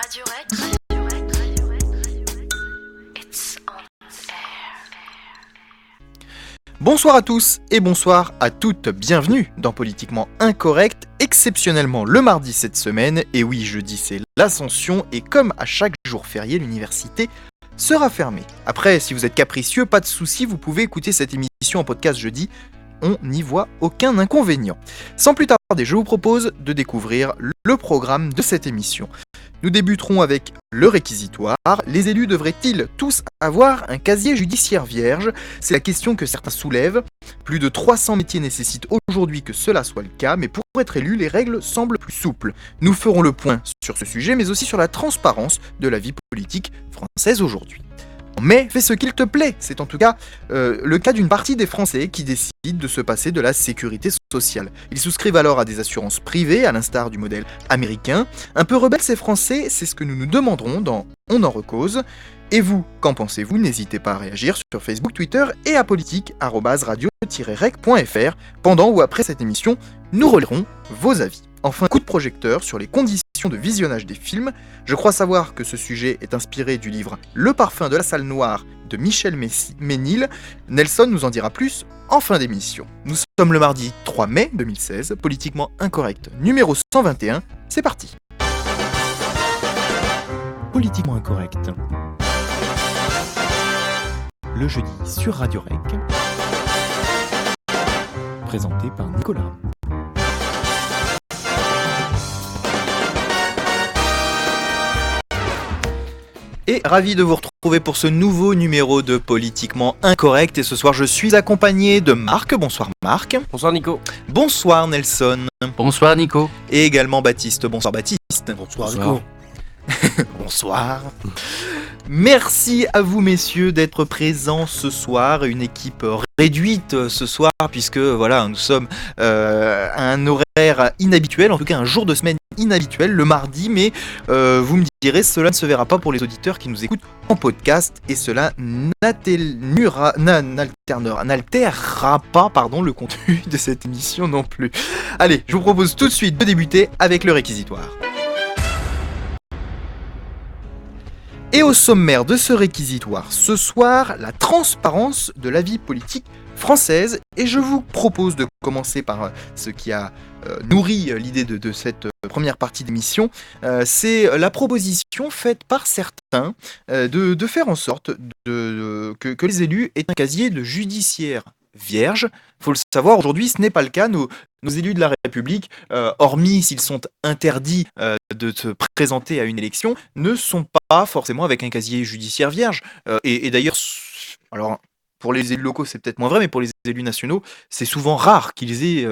Radio Rec. It's on air. Bonsoir à tous et bonsoir à toutes, bienvenue dans Politiquement Incorrect, exceptionnellement le mardi cette semaine, et oui je dis c'est l'Ascension, et comme à chaque jour férié, l'université sera fermée. Après, si vous êtes capricieux, pas de souci, vous pouvez écouter cette émission en podcast jeudi, on n'y voit aucun inconvénient. Sans plus tarder, je vous propose de découvrir le programme de cette émission. Nous débuterons avec le réquisitoire. Les élus devraient-ils tous avoir un casier judiciaire vierge ? C'est la question que certains soulèvent. Plus de 300 métiers nécessitent aujourd'hui que cela soit le cas, mais pour être élu, les règles semblent plus souples. Nous ferons le point sur ce sujet, mais aussi sur la transparence de la vie politique française aujourd'hui. Mais fais ce qu'il te plaît, c'est en tout cas le cas d'une partie des Français qui décident de se passer de la sécurité sociale. Ils souscrivent alors à des assurances privées, à l'instar du modèle américain. Un peu rebelles ces Français, c'est ce que nous nous demanderons dans On en recause. Et vous, qu'en pensez-vous ? N'hésitez pas à réagir sur Facebook, Twitter et à politique@radio-rec.fr. Pendant ou après cette émission, nous relayerons vos avis. Enfin, coup de projecteur sur les conditions de visionnage des films. Je crois savoir que ce sujet est inspiré du livre Le parfum de la salle noire de Michel Ménil. Nelson nous en dira plus en fin d'émission. Nous sommes le mardi 3 mai 2016, Politiquement Incorrect numéro 121. C'est parti. Politiquement Incorrect. Le jeudi sur Radio Rec. Présenté par Nicolas. Et ravi de vous retrouver pour ce nouveau numéro de Politiquement Incorrect. Et ce soir, je suis accompagné de Marc. Bonsoir Marc. Bonsoir Nico. Bonsoir Nelson. Bonsoir Nico. Et également Baptiste. Bonsoir Baptiste. Bonsoir Nico. Bonsoir. Merci à vous messieurs d'être présents ce soir, une équipe réduite ce soir puisque voilà, nous sommes à un horaire inhabituel, en tout cas un jour de semaine inhabituel, le mardi, mais vous me direz, cela ne se verra pas pour les auditeurs qui nous écoutent en podcast et cela n'altérera pas le contenu de cette émission non plus. Allez, je vous propose tout de suite de débuter avec le réquisitoire. Et au sommaire de ce réquisitoire ce soir, la transparence de la vie politique française. Et je vous propose de commencer par ce qui a nourri l'idée de cette première partie d'émission. C'est la proposition faite par certains de faire en sorte que les élus aient un casier de judiciaire vierge. Il faut le savoir, aujourd'hui ce n'est pas le cas. Nos élus de la République, hormis s'ils sont interdits de se présenter à une élection, ne sont pas forcément avec un casier judiciaire vierge. Et d'ailleurs, alors pour les élus locaux c'est peut-être moins vrai, mais pour les élus nationaux, c'est souvent rare qu'ils aient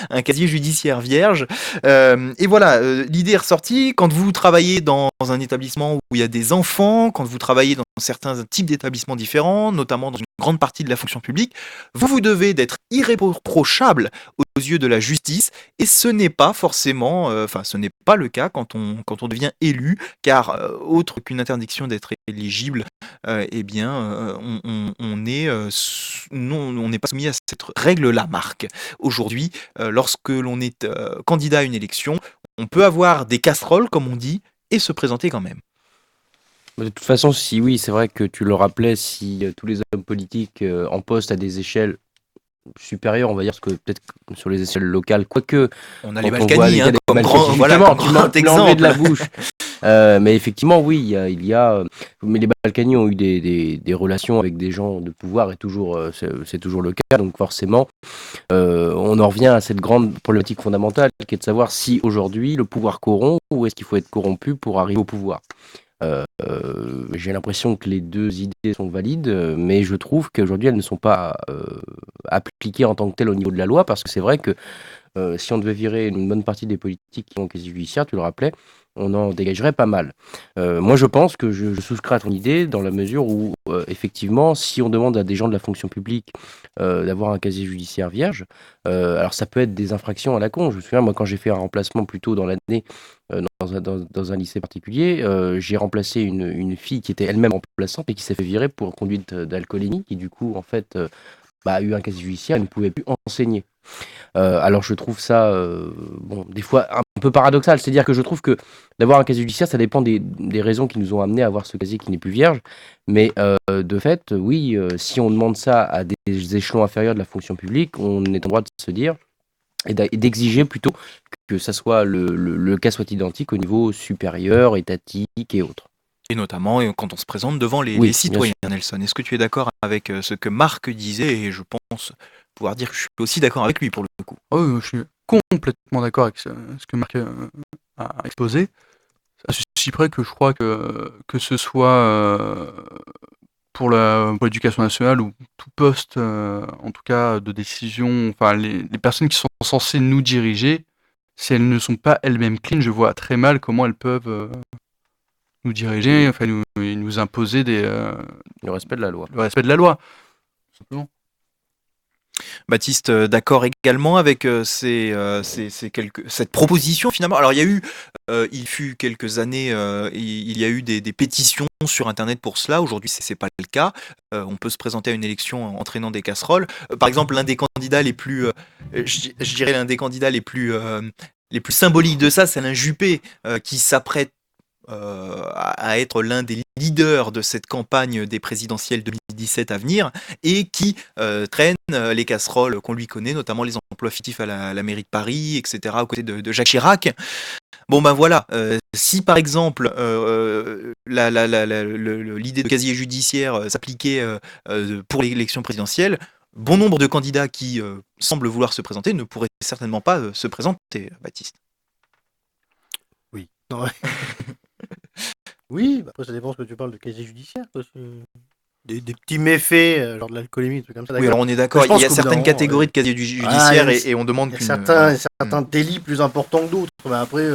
un casier judiciaire vierge. Et voilà, l'idée est ressortie. Quand vous travaillez dans un établissement où il y a des enfants, quand vous travaillez dans certains types d'établissements différents, notamment dans une grande partie de la fonction publique, vous devez d'être irréprochable aux yeux de la justice, et ce n'est pas forcément, ce n'est pas le cas quand on devient élu, car autre qu'une interdiction d'être éligible, on n'est pas soumis à cette règle-là, Marc. Aujourd'hui, lorsque l'on est candidat à une élection, on peut avoir des casseroles, comme on dit, et se présenter quand même. De toute façon, si oui, c'est vrai que tu le rappelais, si tous les hommes politiques en poste à des échelles supérieures, on va dire, parce que peut-être sur les échelles locales, quoique on a les Balkany comme grand exemple de la bouche. Mais effectivement, oui, mais les Balkany ont eu des relations avec des gens de pouvoir, et c'est toujours le cas. Donc forcément, on en revient à cette grande problématique fondamentale qui est de savoir si aujourd'hui le pouvoir corrompt ou est-ce qu'il faut être corrompu pour arriver au pouvoir. J'ai l'impression que les deux idées sont valides, mais je trouve qu'aujourd'hui elles ne sont pas appliquées en tant que telles au niveau de la loi, parce que c'est vrai que si on devait virer une bonne partie des politiques qui ont casier judiciaire, tu le rappelais, on en dégagerait pas mal. Moi je pense que je souscris à ton idée dans la mesure où effectivement si on demande à des gens de la fonction publique d'avoir un casier judiciaire vierge, alors ça peut être des infractions à la con. Je me souviens, moi quand j'ai fait un remplacement plus tôt dans l'année dans un lycée particulier, j'ai remplacé une fille qui était elle-même remplaçante et qui s'est fait virer pour conduite d'alcoolémie, qui du coup en fait a eu un casier judiciaire, il ne pouvait plus enseigner. Alors je trouve ça, des fois un peu paradoxal. C'est-à-dire que je trouve que d'avoir un casier judiciaire, ça dépend des raisons qui nous ont amenés à avoir ce casier qui n'est plus vierge. Mais de fait, oui, si on demande ça à des échelons inférieurs de la fonction publique, on est en droit de se dire et d'exiger plutôt que ça soit le cas soit identique au niveau supérieur, étatique et autres. Et notamment quand on se présente devant les Oui, bien citoyens, sûr. Nelson. Est-ce que tu es d'accord avec ce que Marc disait? Et je pense pouvoir dire que je suis aussi d'accord avec lui pour le coup. Ah oui, je suis complètement d'accord avec ce que Marc a exposé. À ceci près que je crois que ce soit pour l'éducation nationale ou tout poste, en tout cas de décision, enfin les personnes qui sont censées nous diriger, si elles ne sont pas elles-mêmes clean, je vois très mal comment elles peuvent nous diriger, enfin nous imposer Le respect de la loi. le respect de la loi. Tout simplement. Baptiste, d'accord également avec cette proposition finalement. Alors il fut quelques années, il y a eu des pétitions sur Internet pour cela. Aujourd'hui, c'est pas le cas. On peut se présenter à une élection en entraînant des casseroles. Par exemple, l'un des candidats les plus, je dirais l'un des candidats les plus symboliques de ça, c'est Alain Juppé, qui s'apprête à être l'un des leaders de cette campagne des présidentielles 2017 à venir et qui traîne les casseroles qu'on lui connaît, notamment les emplois fictifs à la mairie de Paris, etc., aux côtés de Jacques Chirac. Bon ben voilà, si par exemple l'idée de casier judiciaire s'appliquait pour l'élection présidentielle, bon nombre de candidats qui semblent vouloir se présenter ne pourraient certainement pas se présenter, Baptiste. Oui. Non, ouais. Oui, bah après ça dépend ce que tu parles de casier judiciaire, quoi. Des petits méfaits, genre de l'alcoolémie, des trucs comme ça. Oui, D'accord. alors on est d'accord, Je pense il y a qu'au bout d'un certaines moment, catégories de casier judiciaire et on demande il y a qu'une. certains délits plus importants que d'autres. Mais après,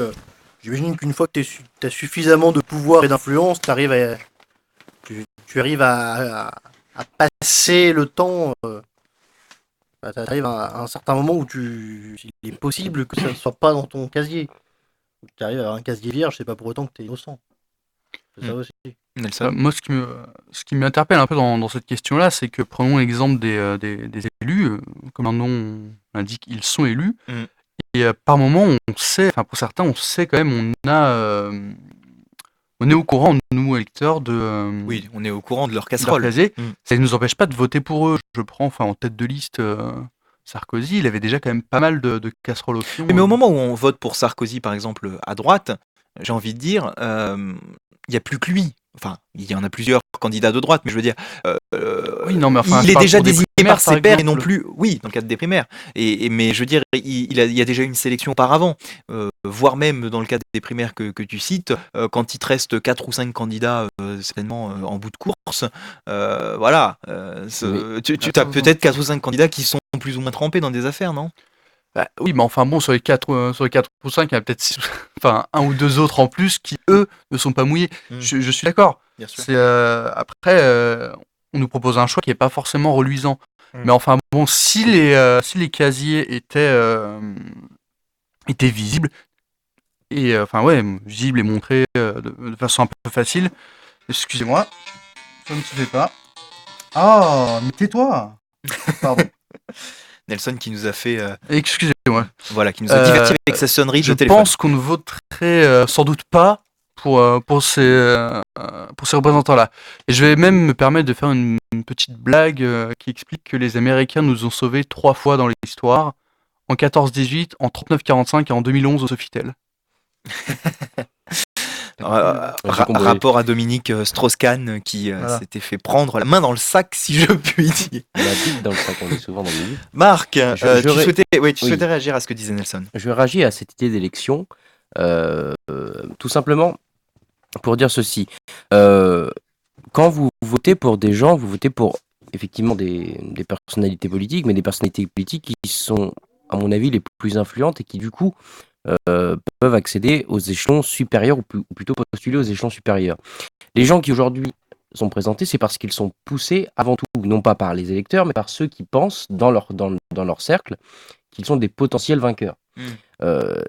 j'imagine qu'une fois que tu as suffisamment de pouvoir et d'influence, tu arrives à passer le temps. Tu arrives à un certain moment où il est possible que ça ne soit pas dans ton casier. Tu arrives à avoir un casier vierge, c'est pas pour autant que tu es innocent. C'est ça aussi. Nelson. Moi, ce qui m'interpelle un peu dans cette question-là, c'est que prenons l'exemple des élus, comme leur nom l'indique, ils sont élus, Mm. et par moment, on sait, enfin pour certains, on sait quand même, on est au courant, nous électeurs, de Oui, on est au courant de leur leur casserole. casier. Mm. Ça ne nous empêche pas de voter pour eux. Je prends, enfin en tête de liste, Sarkozy, il avait déjà quand même pas mal de casseroles au fion. Mais au moment où on vote pour Sarkozy, par exemple, à droite, j'ai envie de dire, il n'y a plus que lui. Enfin, il y en a plusieurs candidats de droite, mais je veux dire, Oui, non, mais enfin, il je est parle déjà pour des désigné primaires, par ses pairs et non exemple. plus, oui, dans le cadre des primaires. Mais je veux dire, il y a déjà une sélection auparavant, voire même dans le cadre des primaires que tu cites, quand il te reste 4 ou 5 candidats certainement en bout de course, voilà, tu as Attends, peut-être 4 ou 5 candidats qui sont plus ou moins trempés dans des affaires, non? Bah, oui, mais enfin bon, sur les 4 ou 5, il y a peut-être enfin, un ou deux autres en plus qui, eux, ne sont pas mouillés. Mm. Je suis d'accord. Bien sûr. C'est, après, on nous propose un choix qui n'est pas forcément reluisant. Mm. Mais enfin bon, si les casiers étaient visibles, et enfin ouais, visibles et montrés de façon un peu facile. Excusez-moi, ça ne se fait pas. Ah, mais tais-toi. Pardon. Nelson qui nous a fait, Excusez-moi. voilà, qui nous a diverti avec sa sonnerie Je de téléphone. pense qu'on ne voterait sans doute pas pour ces représentants-là. Et je vais même me permettre de faire une petite blague qui explique que les Américains nous ont sauvés 3 fois dans l'histoire, en 14-18, en 39-45 et en 2011 au Sofitel. J'ai compris. Rapport à Dominique Strauss-Kahn qui Voilà. s'était fait prendre la main dans le sac, si je puis dire. La bite dans le sac, on dit souvent dans le milieu. Marc, tu j'aurais- souhaitais Oui. réagir à ce que disait Nelson. Je vais réagir à cette idée d'élection, tout simplement pour dire ceci. Quand vous votez pour des gens, vous votez pour effectivement des personnalités politiques, mais des personnalités politiques qui sont, à mon avis, les plus influentes et qui, du coup, peuvent accéder aux échelons supérieurs ou plutôt postuler aux échelons supérieurs. Les gens qui aujourd'hui sont présentés, c'est parce qu'ils sont poussés avant tout, non pas par les électeurs, mais par ceux qui pensent dans leur cercle qu'ils sont des potentiels vainqueurs.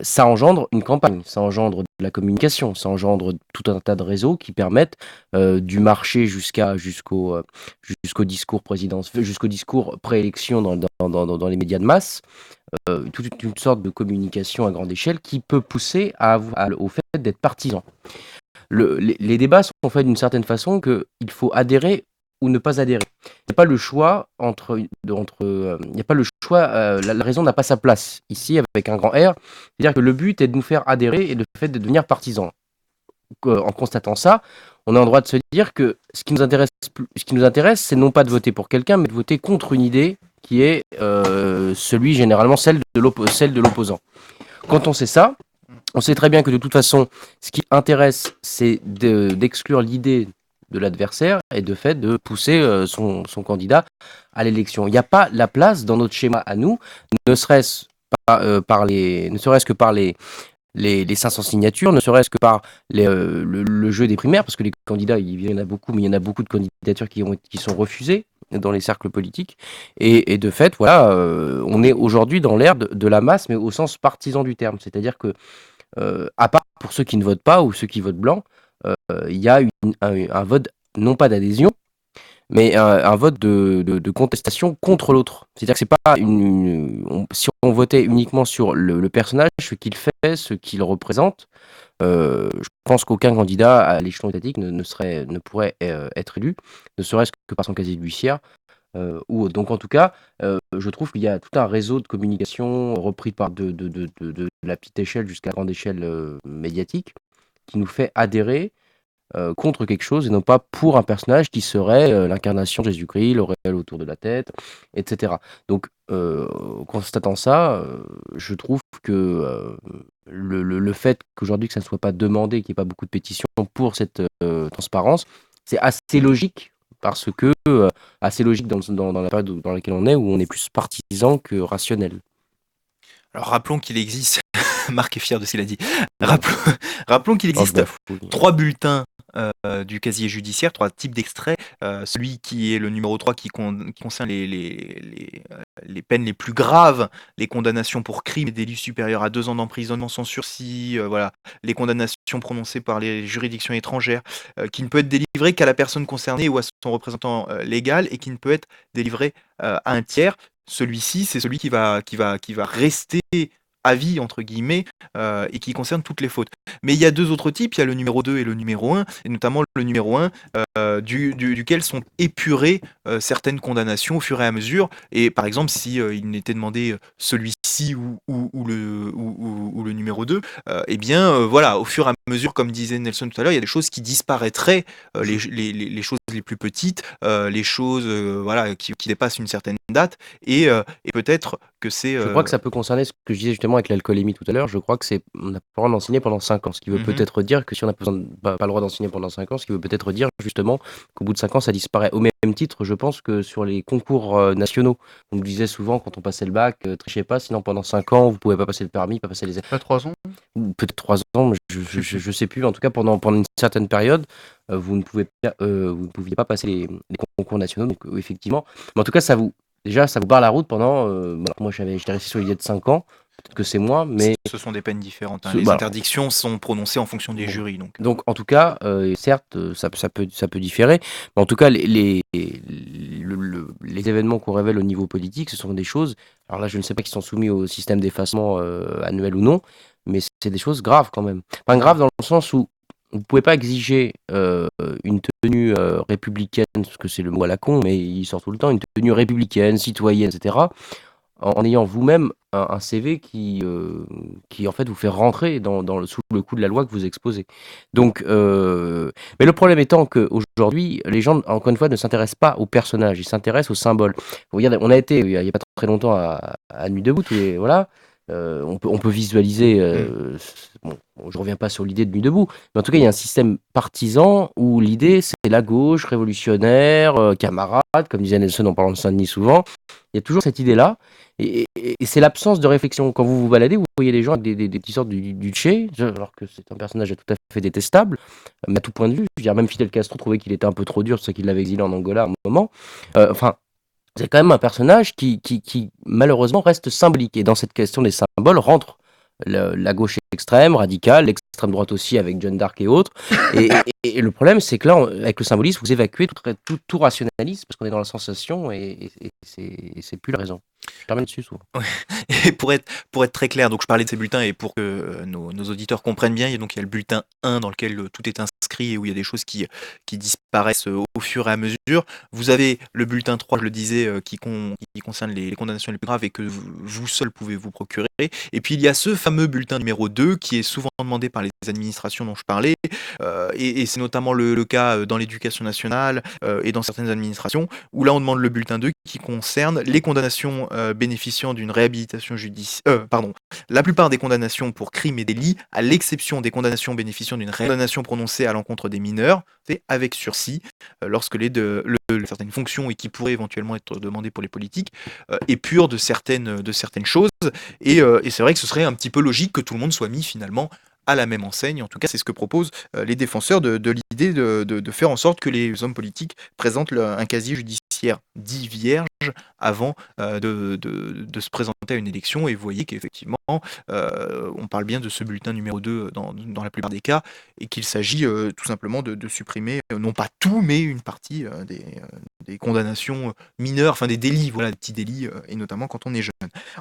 ça engendre une campagne, ça engendre de la communication, ça engendre tout un tas de réseaux qui permettent du marché jusqu'au discours jusqu'au discours préélection dans les médias de masse, toute une sorte de communication à grande échelle qui peut pousser au fait d'être partisan. Les débats sont faits d'une certaine façon qu'il faut adhérer ou ne pas adhérer. Il n'y a pas le choix il n'y a pas le choix, la raison n'a pas sa place ici avec un grand R. C'est-à-dire que le but est de nous faire adhérer et le fait de devenir partisans. En constatant ça, on a le droit de se dire que ce qui nous intéresse, c'est non pas de voter pour quelqu'un, mais de voter contre une idée qui est généralement celle de l'opposant. Quand on sait ça, on sait très bien que de toute façon, ce qui intéresse, c'est d'exclure l'idée de l'adversaire et de fait de pousser son candidat à l'élection. Il n'y a pas la place dans notre schéma à nous, ne serait-ce que par les 500 signatures, ne serait-ce que par le jeu des primaires, parce que les candidats, il y en a beaucoup, mais il y en a beaucoup de candidatures qui sont refusées dans les cercles politiques. Et de fait, voilà, on est aujourd'hui dans l'ère de la masse, mais au sens partisan du terme. C'est-à-dire que, à part pour ceux qui ne votent pas ou ceux qui votent blanc, il y a un vote, non pas d'adhésion, mais un vote de contestation contre l'autre. C'est-à-dire que c'est pas si on votait uniquement sur le personnage, ce qu'il fait, ce qu'il représente, je pense qu'aucun candidat à l'échelon étatique ne pourrait être élu, ne serait-ce que par son casier judiciaire. Donc en tout cas, je trouve qu'il y a tout un réseau de communication repris de la petite échelle jusqu'à la grande échelle médiatique qui nous fait adhérer contre quelque chose et non pas pour un personnage qui serait l'incarnation de Jésus-Christ, l'auréole autour de la tête, etc. Donc, constatant ça, je trouve que le fait qu'aujourd'hui que ça ne soit pas demandé, qu'il n'y ait pas beaucoup de pétitions pour cette transparence, c'est assez logique parce que assez logique dans la période dans laquelle on est, où on est plus partisan que rationnel. Alors rappelons qu'il existe, Marc est fier de ce qu'il a dit, rappelons qu'il existe 3 bulletins du casier judiciaire, 3 types d'extraits. Celui qui est le numéro 3 qui concerne les peines les plus graves, les condamnations pour crimes et délits supérieurs à 2 ans d'emprisonnement sans sursis, voilà, les condamnations prononcées par les juridictions étrangères, qui ne peut être délivré qu'à la personne concernée ou à son représentant légal et qui ne peut être délivré à un tiers. Celui-ci, c'est celui qui va rester à vie, entre guillemets, et qui concerne toutes les fautes. Mais il y a 2 autres types, il y a le numéro 2 et le numéro 1, et notamment le numéro 1, duquel sont épurées certaines condamnations au fur et à mesure. Et par exemple, si il n'était demandé celui-ci ou le numéro 2, eh bien, voilà, au fur et à mesure, comme disait Nelson tout à l'heure, il y a des choses qui disparaîtraient, les choses les plus petites, les choses voilà, qui dépassent une certaine date, et peut-être que c'est... Je crois que ça peut concerner ce que je disais justement avec l'alcoolémie tout à l'heure. Je crois que on n'a pas le droit d'enseigner pendant 5 ans. Ce qui veut peut-être dire que si on n'a pas le droit d'enseigner pendant 5 ans, ce qui veut peut-être dire justement qu'au bout de 5 ans, ça disparaît. Au même titre, je pense que sur les concours nationaux, on nous disait souvent quand on passait le bac, trichez pas, sinon pendant 5 ans, vous pouvez pas passer le permis, pas passer les... Pas 3 ans Ou peut-être 3 ans, mais je sais plus. En tout cas, pendant une certaine période, vous ne pouviez pas passer les concours nationaux. Donc effectivement, mais en tout cas, ça vous barre la route pendant... moi, j'étais resté sur l'idée de 5 ans. Peut-être que c'est moi, mais... Ce sont des peines différentes. Les interdictions sont prononcées en fonction des jurys. Donc en tout cas, certes, ça peut différer. Mais en tout cas, les événements qu'on révèle au niveau politique, ce sont des choses... Alors là, je ne sais pas qui sont soumis au système d'effacement annuel ou non, mais c'est des choses graves quand même. Enfin, graves dans le sens où vous ne pouvez pas exiger une tenue républicaine, parce que c'est le mot à la con, mais il sort tout le temps, une tenue républicaine, citoyenne, etc., en ayant vous-même un CV qui en fait vous fait rentrer sous le coup de la loi que vous exposez. Donc, mais le problème étant qu'aujourd'hui, les gens, encore une fois, ne s'intéressent pas aux personnages, ils s'intéressent aux symboles. Regardez, on a été, il n'y a pas très longtemps, à Nuit debout, voilà. On peut visualiser. Je reviens pas sur l'idée de Nuit debout, mais en tout cas, il y a un système partisan où l'idée, c'est la gauche, révolutionnaire, camarade, comme disait Nelson en parlant de Saint-Denis souvent. Il y a toujours cette idée-là, et c'est l'absence de réflexion. Quand vous vous baladez, vous voyez les gens avec des petites sortes du Che, alors que c'est un personnage tout à fait détestable, à tout point de vue. Je veux dire, même Fidel Castro trouvait qu'il était un peu trop dur, c'est ça qu'il l'avait exilé en Angola à un moment. C'est quand même un personnage qui malheureusement reste symbolique. Et dans cette question des symboles rentre la gauche extrême, radicale, l'extrême droite aussi avec Jeanne d'Arc et autres. Et, et le problème, c'est que là, avec le symbolisme, vous évacuez tout rationalisme parce qu'on est dans la sensation et c'est plus la raison. Je termine dessus souvent. Et pour être très clair, donc je parlais de ces bulletins et pour que nos auditeurs comprennent bien, donc il y a le bulletin 1 dans lequel tout est inscrit et où il y a des choses qui disparaissent au fur et à mesure. Vous avez le bulletin 3, je le disais, qui concerne les condamnations les plus graves et que vous seul pouvez vous procurer. Et puis il y a ce fameux bulletin numéro 2 qui est souvent demandé par les administrations dont je parlais, et c'est notamment le cas dans l'éducation nationale et dans certaines administrations, où là on demande le bulletin 2 qui concerne les condamnations bénéficiant d'une réhabilitation judiciaire. La plupart des condamnations pour crimes et délits, à l'exception des condamnations bénéficiant d'une condamnation prononcée à l'encontre des mineurs, c'est avec sursis, lorsque certaines fonctions et qui pourraient éventuellement être demandées pour les politiques, épurent de certaines choses. Et c'est vrai que ce serait un petit peu logique que tout le monde soit mis finalement à la même enseigne. En tout cas, c'est ce que proposent les défenseurs de l'idée de faire en sorte que les hommes politiques présentent un casier judiciaire dit vierge avant de se présenter à une élection. Et vous voyez qu'effectivement, on parle bien de ce bulletin numéro 2 dans la plupart des cas, et qu'il s'agit tout simplement de supprimer, non pas tout, mais une partie des condamnations mineures, enfin des délits, voilà, des petits délits, et notamment quand on est jeune.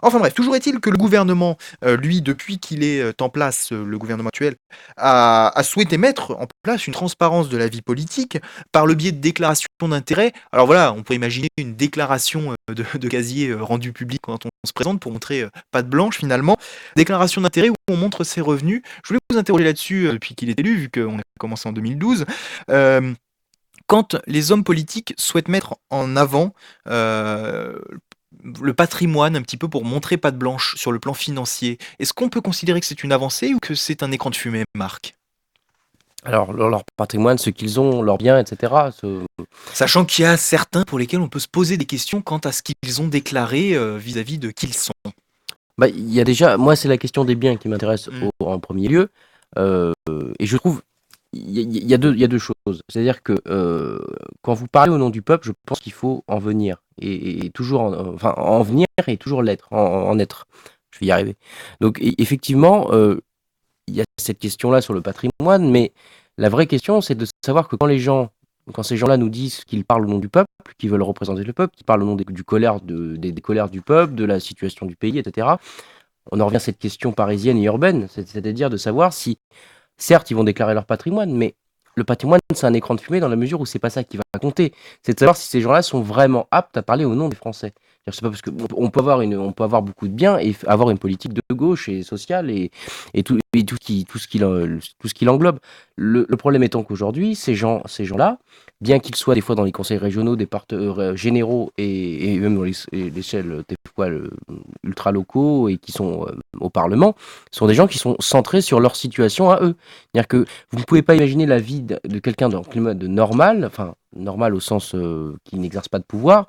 Enfin bref, toujours est-il que le gouvernement, lui, depuis qu'il est en place, le gouvernement actuel, a souhaité mettre en place une transparence de la vie politique par le biais de déclarations d'intérêt. Alors voilà, on peut imaginer une déclaration de casier rendu public quand on se présente pour montrer patte blanche finalement. Déclaration d'intérêt où on montre ses revenus. Je voulais vous interroger là-dessus depuis qu'il est élu, vu qu'on a commencé en 2012. Quand les hommes politiques souhaitent mettre en avant le patrimoine un petit peu pour montrer patte blanche sur le plan financier, est-ce qu'on peut considérer que c'est une avancée ou que c'est un écran de fumée, Marc? Alors, leur patrimoine, ce qu'ils ont, leurs biens, etc. Sachant qu'il y a certains pour lesquels on peut se poser des questions quant à ce qu'ils ont déclaré vis-à-vis de qui ils sont. Bah, il y a déjà, moi, c'est la question des biens qui m'intéresse en premier lieu. Et je trouve, il y a deux choses. C'est-à-dire que quand vous parlez au nom du peuple, je pense qu'il faut en venir. Et toujours, en venir et toujours l'être, en être. Je vais y arriver. Donc, effectivement, il y a cette question-là sur le patrimoine, mais la vraie question, c'est de savoir que quand ces gens-là nous disent qu'ils parlent au nom du peuple, qu'ils veulent représenter le peuple, qu'ils parlent au nom des colères du peuple, de la situation du pays, etc., on en revient à cette question parisienne et urbaine, c'est-à-dire de savoir si, certes, ils vont déclarer leur patrimoine, mais le patrimoine, c'est un écran de fumée dans la mesure où c'est pas ça qui va compter. C'est de savoir si ces gens-là sont vraiment aptes à parler au nom des Français. C'est pas parce qu'on peut avoir beaucoup de biens et avoir une politique de gauche et sociale et tout ce qui l'englobe. Le problème étant qu'aujourd'hui, ces gens-là, bien qu'ils soient des fois dans les conseils régionaux, généraux et même dans l'échelle des fois ultra locaux et qui sont au Parlement, sont des gens qui sont centrés sur leur situation à eux. C'est-à-dire que vous ne pouvez pas imaginer la vie de quelqu'un dans le climat de normal, enfin normal au sens qui n'exerce pas de pouvoir.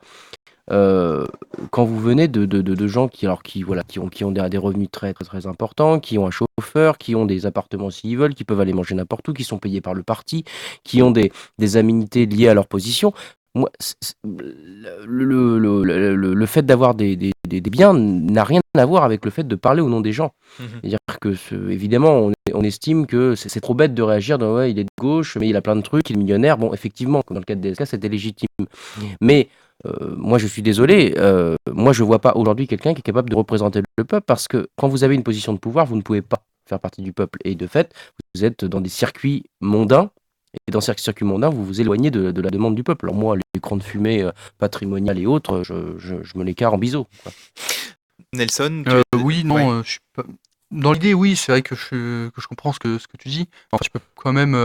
Quand vous venez de gens qui ont des revenus très, très, très importants, qui ont un chauffeur, qui ont des appartements s'ils veulent, qui peuvent aller manger n'importe où, qui sont payés par le parti, qui ont des aménités liées à leur position. Moi, le fait d'avoir des biens n'a rien à voir avec le fait de parler au nom des gens. C'est-à-dire que, évidemment, on estime que c'est trop bête de réagir dans ouais, il est de gauche, mais il a plein de trucs, il est millionnaire. Bon, effectivement, dans le cas de DSK, c'était légitime. Mais moi, je suis désolé, moi, je vois pas aujourd'hui quelqu'un qui est capable de représenter le peuple parce que quand vous avez une position de pouvoir, vous ne pouvez pas faire partie du peuple. Et de fait, vous êtes dans des circuits mondains. Et dans ces circuits mondains, vous vous éloignez de la demande du peuple. Alors moi, les écrans de fumée patrimoniales et autres, je me les carre en biseau. Quoi. Nelson Oui, non, ouais. je suis pas... Dans l'idée, oui, c'est vrai que je comprends ce que tu dis. Enfin, tu peux quand même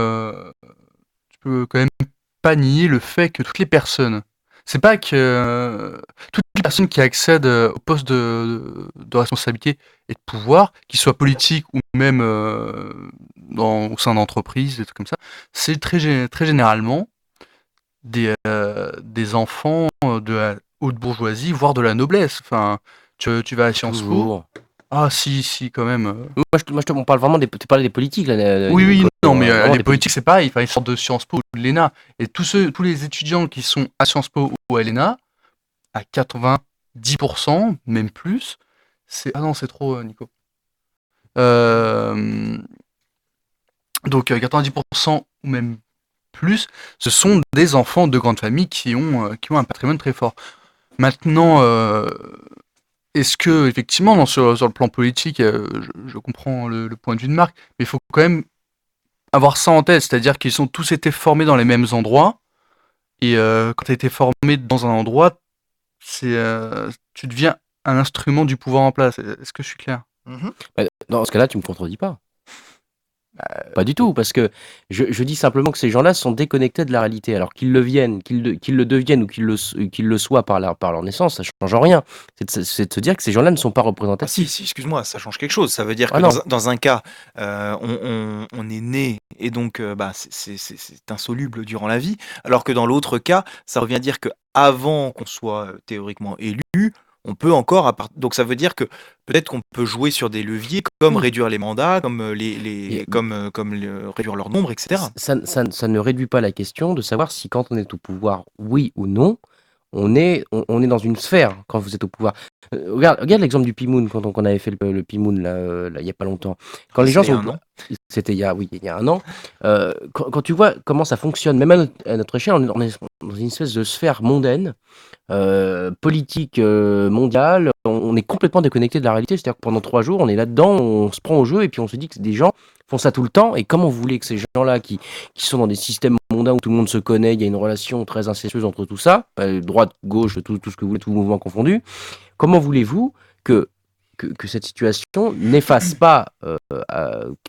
pas nier le fait que toutes les personnes, c'est pas que toutes les personnes qui accèdent au poste de responsabilité et de pouvoir, qu'ils soient politiques ou même au sein d'entreprises, des trucs comme ça, c'est très généralement des enfants de la haute bourgeoisie, voire de la noblesse. Enfin, tu vas à Sciences Po. Toujours. Ah si, quand même. On parle vraiment tu parlais des politiques. Là, Oui, Nicolas, non, mais vraiment les des politiques, c'est pareil. Enfin, ils sortent de Sciences Po ou de l'ENA. Et tous les étudiants qui sont à Sciences Po ou à l'ENA, à 90%, même plus, c'est... Ah non, c'est trop, Nico. Euh, donc 90% ou même plus, ce sont des enfants de grandes familles qui ont un patrimoine très fort. Maintenant, est-ce que, effectivement, sur le plan politique, je comprends le point de vue de Marc, mais il faut quand même avoir ça en tête, c'est-à-dire qu'ils ont tous été formés dans les mêmes endroits, et quand tu as été formé dans un endroit, tu deviens un instrument du pouvoir en place. Est-ce que je suis clair? Mhm. Dans ce cas-là, tu me contredis pas. Pas du tout, parce que je dis simplement que ces gens-là sont déconnectés de la réalité. Alors qu'ils le viennent, qu'ils le deviennent ou qu'ils le soient par leur naissance, ça change rien. C'est de se dire que ces gens-là ne sont pas Ah si, représentatifs. si, excuse-moi, ça change quelque chose. Ça veut dire Ah que non. dans un cas, on est né et donc bah, c'est insoluble durant la vie, alors que dans l'autre cas, ça revient à dire que avant qu'on soit théoriquement élu, on peut encore. Donc ça veut dire que peut-être qu'on peut jouer sur des leviers comme Oui. réduire les mandats, comme Et- réduire leur nombre, etc. ça ne réduit pas la question de savoir si quand on est au pouvoir, oui ou non, on est dans une sphère quand vous êtes au pouvoir. Regarde l'exemple du Pimoun, quand on avait fait le Pimoun, là, il n'y a pas longtemps. Quand les gens C'était sont... un an. C'était il y a un an. Quand tu vois comment ça fonctionne, même à notre échelle, on est dans une espèce de sphère mondaine, politique mondiale. On est complètement déconnecté de la réalité. C'est-à-dire que pendant 3 jours, on est là-dedans, on se prend au jeu et puis on se dit que des gens font ça tout le temps. Et comment vous voulez que ces gens-là qui sont dans des systèmes mondains où tout le monde se connaît, il y a une relation très incestueuse entre tout ça, droite, gauche, tout ce que vous voulez, tout mouvement confondu, comment voulez-vous que cette situation n'efface pas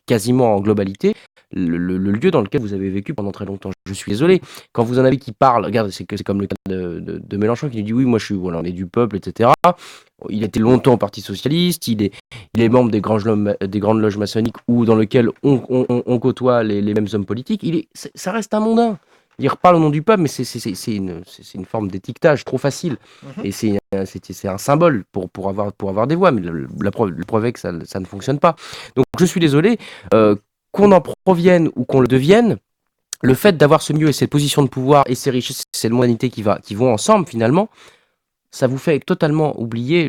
quasiment en globalité le lieu dans lequel vous avez vécu pendant très longtemps? Je suis désolé. Quand vous en avez qui parlent, regarde, c'est comme le cas de Mélenchon qui nous dit oui, moi voilà, on est du peuple, etc. Il était longtemps au Parti Socialiste, il est membre des grandes loges maçonniques ou dans lesquelles on côtoie les mêmes hommes politiques. Ça reste un mondain. Il reparle au nom du peuple, mais c'est une forme d'étiquetage trop facile. Mhm. Et c'est un symbole pour avoir des voix, mais la preuve est que ça ne fonctionne pas. Donc je suis désolé, qu'on en provienne ou qu'on le devienne, le fait d'avoir ce milieu et cette position de pouvoir et ces richesses, cette mondanité qui vont ensemble finalement, ça vous fait totalement oublier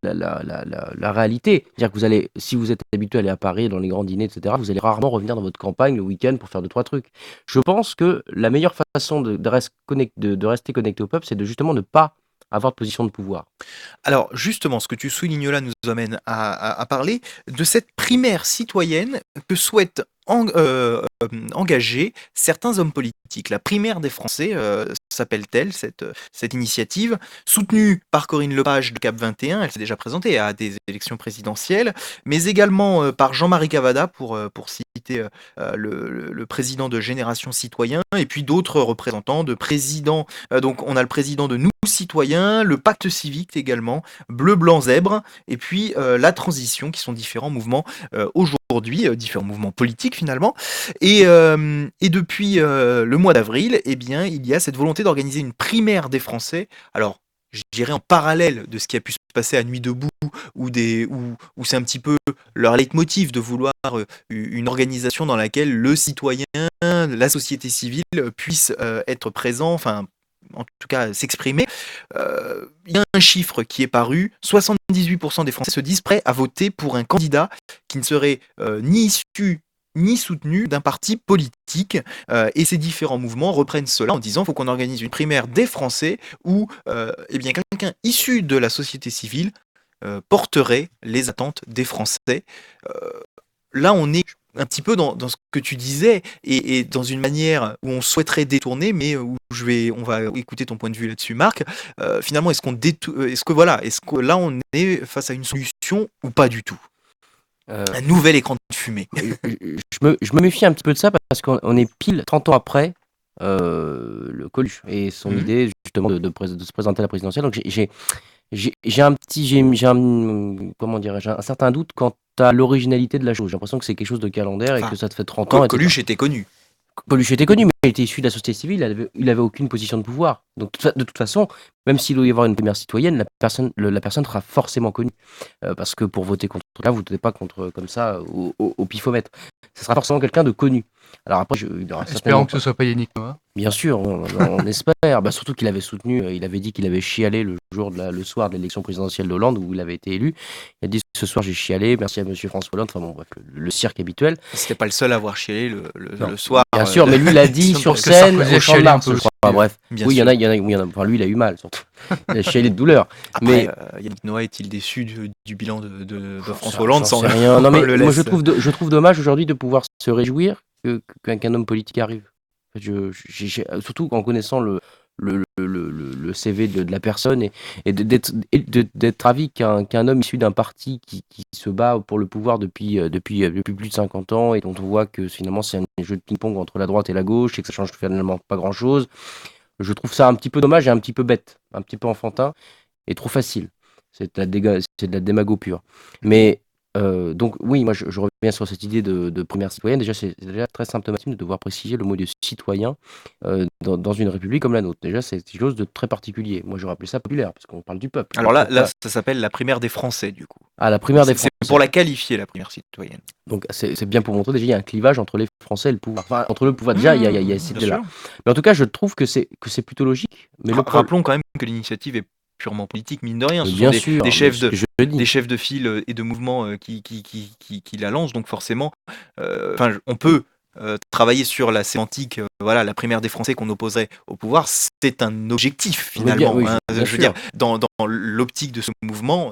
la réalité. C'est-à-dire que si vous êtes habitué à aller à Paris, dans les grands dîners, etc., vous allez rarement revenir dans votre campagne le week-end pour faire 2-3 trucs. Je pense que la meilleure façon de rester connecté au peuple, c'est de justement ne pas avoir de position de pouvoir. Alors justement, ce que tu soulignes là nous amène à parler de cette primaire citoyenne que souhaitent engager certains hommes politiques. La primaire des Français s'appelle-t-elle, cette initiative, soutenue par Corinne Lepage de Cap 21, elle s'est déjà présentée à des élections présidentielles, mais également par Jean-Marie Cavada, pour citer le président de Génération Citoyen, et puis d'autres représentants de présidents. Donc on a le président de Nous Citoyens, le Pacte Civique également, Bleu, Blanc, Zèbre, et puis la Transition, qui sont différents mouvements aujourd'hui, différents mouvements politiques finalement. Et depuis le mois d'avril, eh bien, il y a cette volonté d'organiser une primaire des Français. Alors, je dirais en parallèle de ce qui a pu se passer à Nuit debout, où c'est un petit peu leur leitmotiv de vouloir une organisation dans laquelle le citoyen, la société civile puisse être présent, enfin, en tout cas s'exprimer. Il y a un chiffre qui est paru, 78% des Français se disent prêts à voter pour un candidat qui ne serait ni issu ni soutenu d'un parti politique. Et ces différents mouvements reprennent cela en disant qu'il faut qu'on organise une primaire des Français où eh bien, quelqu'un issu de la société civile porterait les attentes des Français. Là, on est un petit peu dans ce que tu disais et dans une manière où on souhaiterait détourner, mais où on va écouter ton point de vue là-dessus, Marc. Finalement, est-ce que là on est face à une solution ou pas du tout? Un nouvel écran de fumée. Je me méfie un petit peu de ça parce qu'on est pile 30 ans après le Coluche et son idée justement de se présenter à la présidentielle. Donc j'ai un certain doute quant à l'originalité de la chose. J'ai l'impression que c'est quelque chose de calendaire et que ça te fait 30 ans. Coluche était connu. Coluche était connu, mais il était issu de la société civile, il avait aucune position de pouvoir. Donc de toute façon, même s'il doit y avoir une primaire citoyenne, la personne sera forcément connue. Parce que pour voter contre là, vous ne votez pas contre comme ça au pifomètre. Ce sera forcément quelqu'un de connu. Alors après, il aura Espérons certainement que ce soit pas Yannick Noah. Bien sûr, on espère. Bah, surtout qu'il avait soutenu, il avait dit qu'il avait chialé le soir de l'élection présidentielle d'Hollande où il avait été élu. Il a dit ce soir j'ai chialé, merci à Monsieur François Hollande. Enfin bon, bref, le cirque habituel. C'était pas le seul à avoir chialé Non, le soir. Bien sûr, mais lui l'a dit l'élection sur de- que scène Sarkozy a au Champ de chialé un Mars, peu je aussi. crois. Bref, Bien oui, il y en sûr. a, Enfin, lui, il a eu mal surtout. Il a chialé de douleur. Après, Mais Yannick Noah est-il déçu du bilan de François J'en Hollande sais sans rien. Non mais le moi laisse. je trouve dommage aujourd'hui de pouvoir se réjouir qu'un homme politique arrive. Surtout en connaissant le CV de la personne d'être ravi qu'un homme issu d'un parti qui se bat pour le pouvoir depuis plus de 50 ans et dont on voit que finalement c'est un jeu de ping-pong entre la droite et la gauche et que ça change finalement pas grand-chose. Je trouve ça un petit peu dommage et un petit peu bête, un petit peu enfantin et trop facile. C'est de la démago pure. Mais donc oui, moi je reviens sur cette idée de première citoyenne. Déjà, c'est déjà très symptomatique de devoir préciser le mot de citoyen dans une république comme la nôtre. Déjà, c'est quelque chose de très particulier. Moi, j'aurais appelé ça populaire, parce qu'on parle du peuple. Alors là, Pourquoi ça s'appelle la primaire des Français, du coup. à la primaire des C'est Français. pour la qualifier, la primaire citoyenne. Donc c'est bien pour montrer déjà il y a un clivage entre les Français et le pouvoir. Enfin, entre le pouvoir, déjà, il y a cette Bien idée-là. sûr. Mais en tout cas, je trouve que c'est plutôt logique. Mais le problème, Rappelons quand même que l'initiative est purement politique, mine de rien. Ce sont bien sûr, des chefs mais de, je le dis. des chefs de file et de mouvement qui la lancent. Donc forcément, on peut travailler sur la sémantique, voilà, la primaire des Français qu'on opposerait au pouvoir, c'est un objectif Mais bien, finalement. oui, Hein. bien Je veux sûr. dire, dans l'optique de ces mouvements,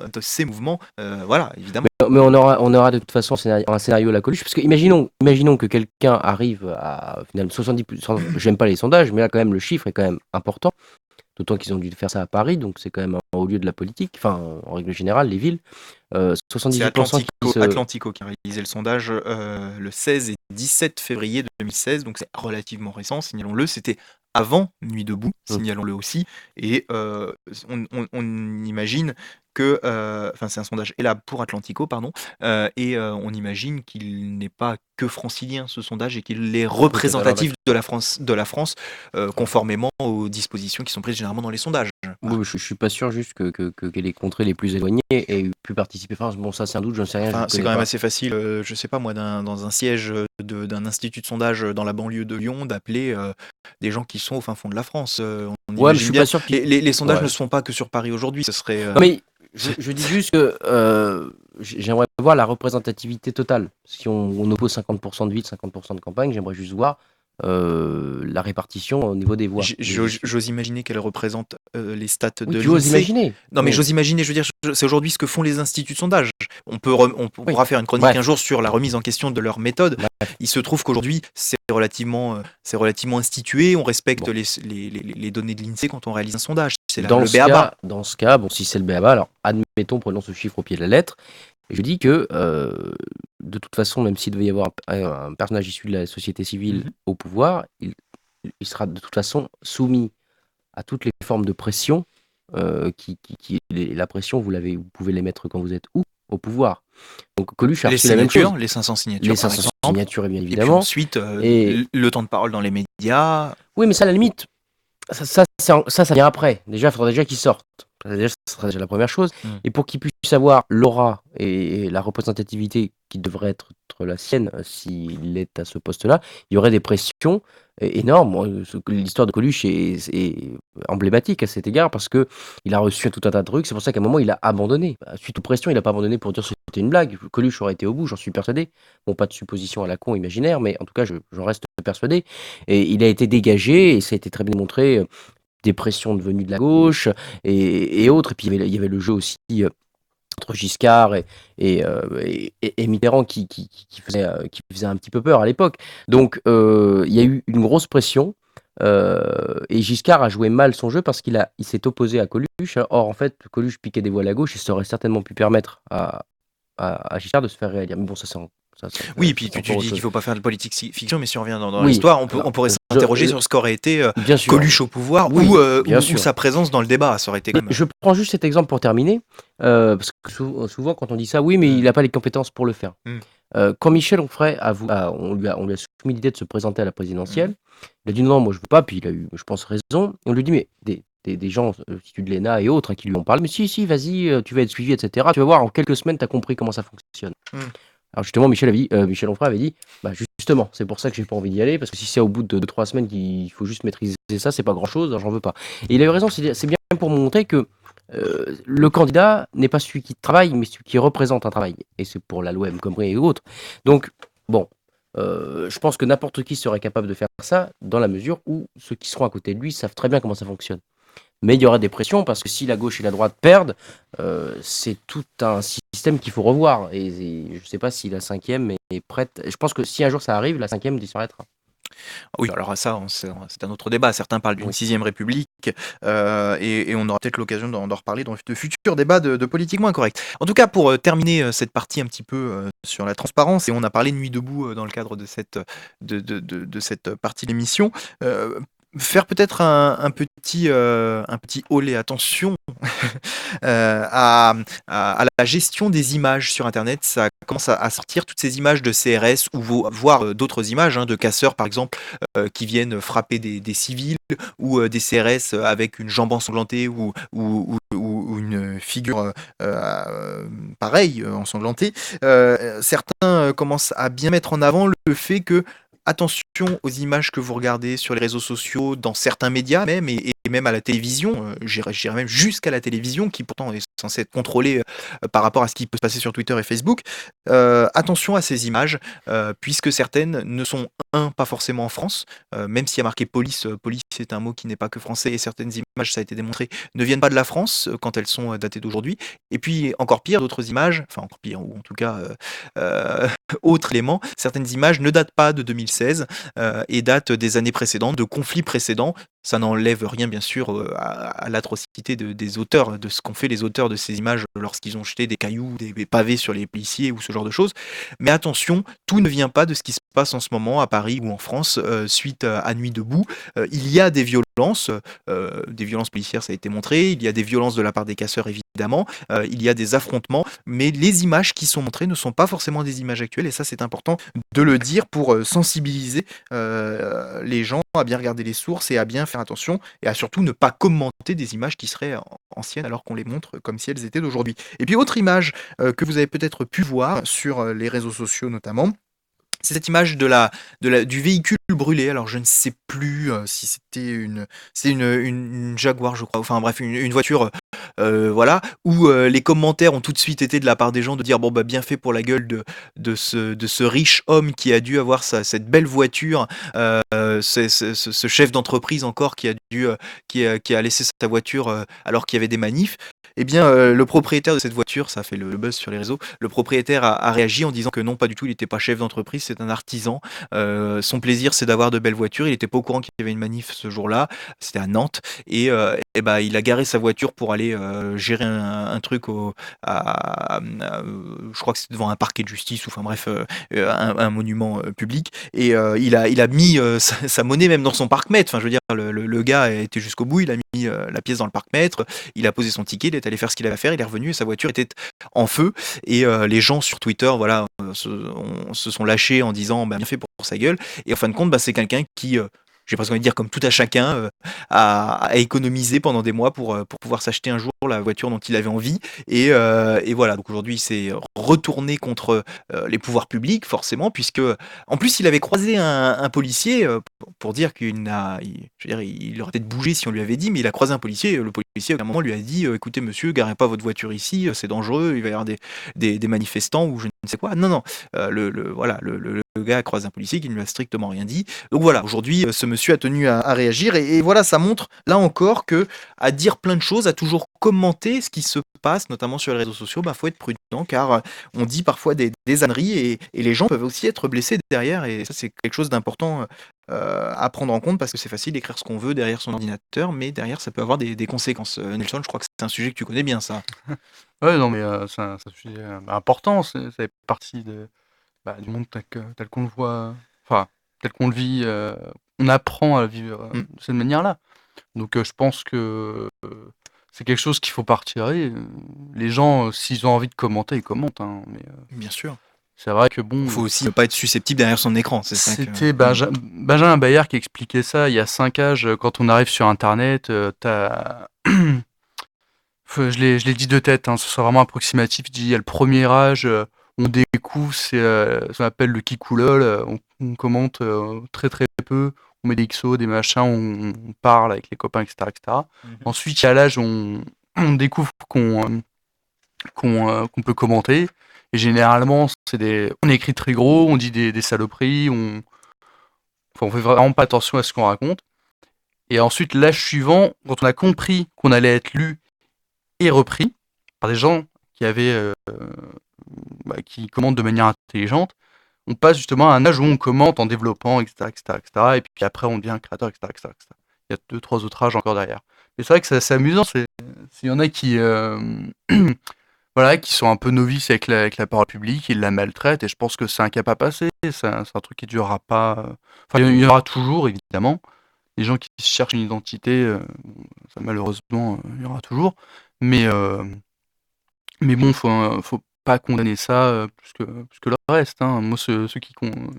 voilà, évidemment. Mais on aura de toute façon un scénario à la Coluche, parce que imaginons que quelqu'un arrive à finalement 70%, j'aime pas les sondages, mais là quand même le chiffre est quand même important, d'autant qu'ils ont dû faire ça à Paris, donc c'est quand même un haut lieu de la politique, enfin en règle générale, les villes, C'est 78% Atlantico qui a réalisé le sondage le 16 et 17 février 2016, donc c'est relativement récent, signalons-le. C'était avant Nuit debout, signalons-le aussi. Et on imagine que, enfin c'est un sondage et là pour Atlantico, pardon, et on imagine qu'il n'est pas que francilien ce sondage et qu'il est représentatif de la France, conformément aux dispositions qui sont prises généralement dans les sondages. Oui, je suis pas sûr juste que les contrées les plus éloignées aient pu participer. Enfin, bon, ça c'est un doute, j'en sais rien. Enfin, je c'est connais quand même pas. assez facile, je sais pas moi, dans un siège d'un institut de sondage dans la banlieue de Lyon, d'appeler des gens qui sont au fin fond de la France. On Ouais, mais je imagine suis bien. pas sûr qu'ils. Les sondages Ouais. ne se font pas que sur Paris aujourd'hui, ce serait. Non, mais je dis juste que j'aimerais voir la représentativité totale. Si on oppose 50% de ville, 50% de campagne, j'aimerais juste voir la répartition au niveau des voix. J'ose imaginer qu'elle représente les stats Oui, de tu oses l'INSEE. imaginer. Non, mais Mais- j'ose imaginer, je veux dire, c'est aujourd'hui ce que font les instituts de sondage. On pourra faire une chronique Bref. un jour sur la remise en question de leur méthode. Bref. Il se trouve qu'aujourd'hui, c'est relativement institué. On respecte Bon. les données de l'INSEE quand on réalise un sondage. C'est Dans le ce BABA. dans ce cas, bon, si c'est le BABA, alors admettons, prenons ce chiffre au pied de la lettre. Je dis que de toute façon, même s'il devait y avoir un personnage issu de la société civile au pouvoir, il sera de toute façon soumis à toutes les formes de pression. La pression, vous pouvez les mettre quand vous êtes où? Au pouvoir. Donc Coluche a Les reçu la même chose. signatures, les 500 signatures, Les par 500 exemple. signatures, bien Et puis évidemment. ensuite, Et- le temps de parole dans les médias. Oui, mais ça, à la limite, ça vient après. Déjà, il faudra déjà qu'ils sortent. Déjà, ce sera déjà la première chose. Et pour qu'ils puissent avoir l'aura et la représentativité qui devrait être la sienne s'il est à ce poste-là, il y aurait des pressions énormes. L'histoire de Coluche est emblématique à cet égard parce que il a reçu tout un tas de trucs. C'est pour ça qu'à un moment, il a abandonné. Suite aux pressions, il n'a pas abandonné pour dire que c'était une blague. Coluche aurait été au bout, j'en suis persuadé. Bon, pas de supposition à la con imaginaire, mais en tout cas, j'en reste persuadé. Et il a été dégagé et ça a été très bien montré. Des pressions devenues de la gauche et autres. Et puis il y avait le jeu aussi entre Giscard et Mitterrand qui faisait un petit peu peur à l'époque. Donc il y a eu une grosse pression. Et Giscard a joué mal son jeu parce qu'il s'est opposé à Coluche. Or, en fait, Coluche piquait des voiles à gauche et ça aurait certainement pu permettre à Giscard de se faire réélire. Mais bon, ça, Oui, puis c'est tu encore dis autre qu'il ne chose. faut pas faire de politique fiction, mais si on revient dans Oui. l'histoire, on Alors, pourrait s'interroger sur ce qu'aurait été Bien sûr. Coluche au pouvoir Oui, bien ou sûr. sa présence dans le débat. Ça aurait été comme. Je prends juste cet exemple pour terminer, parce que souvent quand on dit ça, oui, mais il n'a pas les compétences pour le faire. Quand Michel Onfray on lui a soumis l'idée de se présenter à la présidentielle, il a dit non, moi je veux pas, puis il a eu, je pense, raison. On lui dit mais des gens issus de l'ENA et autres, hein, qui lui ont parlé. Mais si, vas-y, tu vas être suivi, etc. Tu vas voir, en quelques semaines, tu as compris comment ça fonctionne. Mm. Alors justement, Michel Onfray avait dit, bah justement, c'est pour ça que j'ai pas envie d'y aller, parce que si c'est au bout de 2-3 semaines qu'il faut juste maîtriser ça, c'est pas grand-chose, alors j'en veux pas. Et il a eu raison, c'est bien pour montrer que le candidat n'est pas celui qui travaille, mais celui qui représente un travail. Et c'est pour la loi El Khomri et autres. Donc, bon, je pense que n'importe qui serait capable de faire ça, dans la mesure où ceux qui seront à côté de lui savent très bien comment ça fonctionne. Mais il y aura des pressions, parce que si la gauche et la droite perdent, c'est tout un système qu'il faut revoir. Et je ne sais pas si la cinquième est prête. Je pense que si un jour ça arrive, la cinquième disparaîtra. Oui, alors ça, c'est un autre débat. Certains parlent d'une Oui. sixième république, et on aura peut-être l'occasion d'en reparler dans de futurs débats de politiquement incorrect. En tout cas, pour terminer cette partie un petit peu sur la transparence, et on a parlé de Nuit debout dans le cadre de cette partie de l'émission, faire peut-être un petit olé, attention, à la gestion des images sur Internet. Ça commence à sortir toutes ces images de CRS ou voire d'autres images, hein, de casseurs par exemple, qui viennent frapper des civils, ou des CRS avec une jambe ensanglantée ou une figure pareille, ensanglantée. Certains commencent à bien mettre en avant le fait que attention aux images que vous regardez sur les réseaux sociaux, dans certains médias même, et même à la télévision, j'irais même jusqu'à la télévision, qui pourtant est censée être contrôlée par rapport à ce qui peut se passer sur Twitter et Facebook. Attention à ces images, puisque certaines ne sont, pas forcément en France, même s'il y a marqué police, police c'est un mot qui n'est pas que français, et certaines images, ça a été démontré, ne viennent pas de la France quand elles sont datées d'aujourd'hui. Et puis encore pire, d'autres images, enfin encore pire, ou en tout cas autre élément, certaines images ne datent pas de 2016 et datent des années précédentes, de conflits précédents. Ça n'enlève rien, bien sûr, à l'atrocité des auteurs, de ce qu'ont fait les auteurs de ces images lorsqu'ils ont jeté des cailloux, des pavés sur les policiers ou ce genre de choses. Mais attention, tout ne vient pas de ce qui se passe en ce moment à Paris ou en France suite à Nuit debout. Il y a des violences policières, ça a été montré. Il y a des violences de la part des casseurs, évidemment. Il y a des affrontements, mais les images qui sont montrées ne sont pas forcément des images actuelles, et ça c'est important de le dire pour sensibiliser les gens à bien regarder les sources et à bien faire attention, et à surtout ne pas commenter des images qui seraient anciennes alors qu'on les montre comme si elles étaient d'aujourd'hui. Et puis autre image que vous avez peut-être pu voir sur les réseaux sociaux notamment, c'est cette image du véhicule brûlé. Alors je ne sais plus si c'est une Jaguar, je crois. Enfin bref, une voiture, voilà, où les commentaires ont tout de suite été de la part des gens de dire bon bah bien fait pour la gueule de ce riche homme qui a dû avoir cette belle voiture, ce chef d'entreprise encore qui a dû qui a laissé sa voiture alors qu'il y avait des manifs. Eh bien, le propriétaire de cette voiture, ça a fait le buzz sur les réseaux, le propriétaire a réagi en disant que non, pas du tout, il n'était pas chef d'entreprise, c'est un artisan. Son plaisir, c'est d'avoir de belles voitures. Il n'était pas au courant qu'il y avait une manif ce jour-là, c'était à Nantes, et bah, il a garé sa voiture pour aller gérer un truc je crois que c'était devant un parquet de justice, ou enfin bref, un monument public, et il a mis sa monnaie même dans son parc-mètre. Enfin, je veux dire, le gars a été jusqu'au bout, il a mis la pièce dans le parc-mètre, il a posé son ticket, il est allé faire ce qu'il avait à faire, il est revenu et sa voiture était en feu. Et les gens sur Twitter, voilà, se sont lâchés en disant bah, bien fait pour sa gueule. Et en fin de compte, bah, c'est quelqu'un qui, j'ai presque envie de dire comme tout à chacun, a économisé pendant des mois pour pouvoir s'acheter un jour la voiture dont il avait envie. Et voilà, donc aujourd'hui, il s'est retourné contre les pouvoirs publics, forcément, puisque en plus, il avait croisé un policier pour dire je veux dire, il aurait peut-être bougé si on lui avait dit, mais il a croisé un policier. Le policier, à un moment, lui a dit écoutez, monsieur, garez pas votre voiture ici, c'est dangereux, il va y avoir des manifestants ou je ne sais quoi. Non, non, voilà, le gars a croisé un policier qui ne lui a strictement rien dit. Donc voilà, aujourd'hui, ce monsieur a tenu à réagir, et voilà, ça montre là encore que à dire plein de choses, à toujours commenter ce qui se passe, notamment sur les réseaux sociaux, bah faut être prudent, car on dit parfois des âneries, et les gens peuvent aussi être blessés derrière, et ça c'est quelque chose d'important à prendre en compte, parce que c'est facile d'écrire ce qu'on veut derrière son ordinateur, mais derrière ça peut avoir des conséquences. Nelson, je crois que c'est un sujet que tu connais bien, ça. Ouais, non, mais c'est un sujet important. Ça fait partie du monde tel qu'on le voit, enfin, tel qu'on le vit. On apprend à le vivre de cette manière-là. Donc, je pense que c'est quelque chose qu'il faut pas retirer. Les gens, s'ils ont envie de commenter, ils commentent, hein, mais Bien sûr. C'est vrai que bon, Il faut aussi ne pas être susceptible derrière son écran, c'est ça que... c'était Benjamin Bayard qui expliquait ça il y a 5 âges. Quand on arrive sur Internet, t'as... je l'ai dit de tête, hein, ce sera vraiment approximatif. Il dit, il y a le premier âge, on découvre, c'est ce qu'on appelle le kikoulol, on commente très très peu, on met des XO, des machins, on parle avec les copains, etc. etc. Mhm. Ensuite, il y a l'âge où on découvre qu'on peut commenter. Et généralement, on écrit très gros, on dit des saloperies, on fait vraiment pas attention à ce qu'on raconte. Et ensuite, l'âge suivant, quand on a compris qu'on allait être lu et repris par des gens qui commentent de manière intelligente, on passe justement à un âge où on commente en développant, etc., etc., etc. Et puis après, on devient créateur, etc., etc., etc. Il y a 2, 3 autres âges encore derrière. Mais c'est vrai que c'est amusant. S'il y en a qui, voilà, qui sont un peu novices avec la parole publique, ils la maltraitent. Et je pense que c'est un cap à passer. C'est un truc qui durera pas. Enfin, il y en aura toujours, évidemment. Les gens qui cherchent une identité, ça, malheureusement, il y aura toujours. Mais bon, faut pas condamner ça plus que le reste, hein. Moi, ceux qui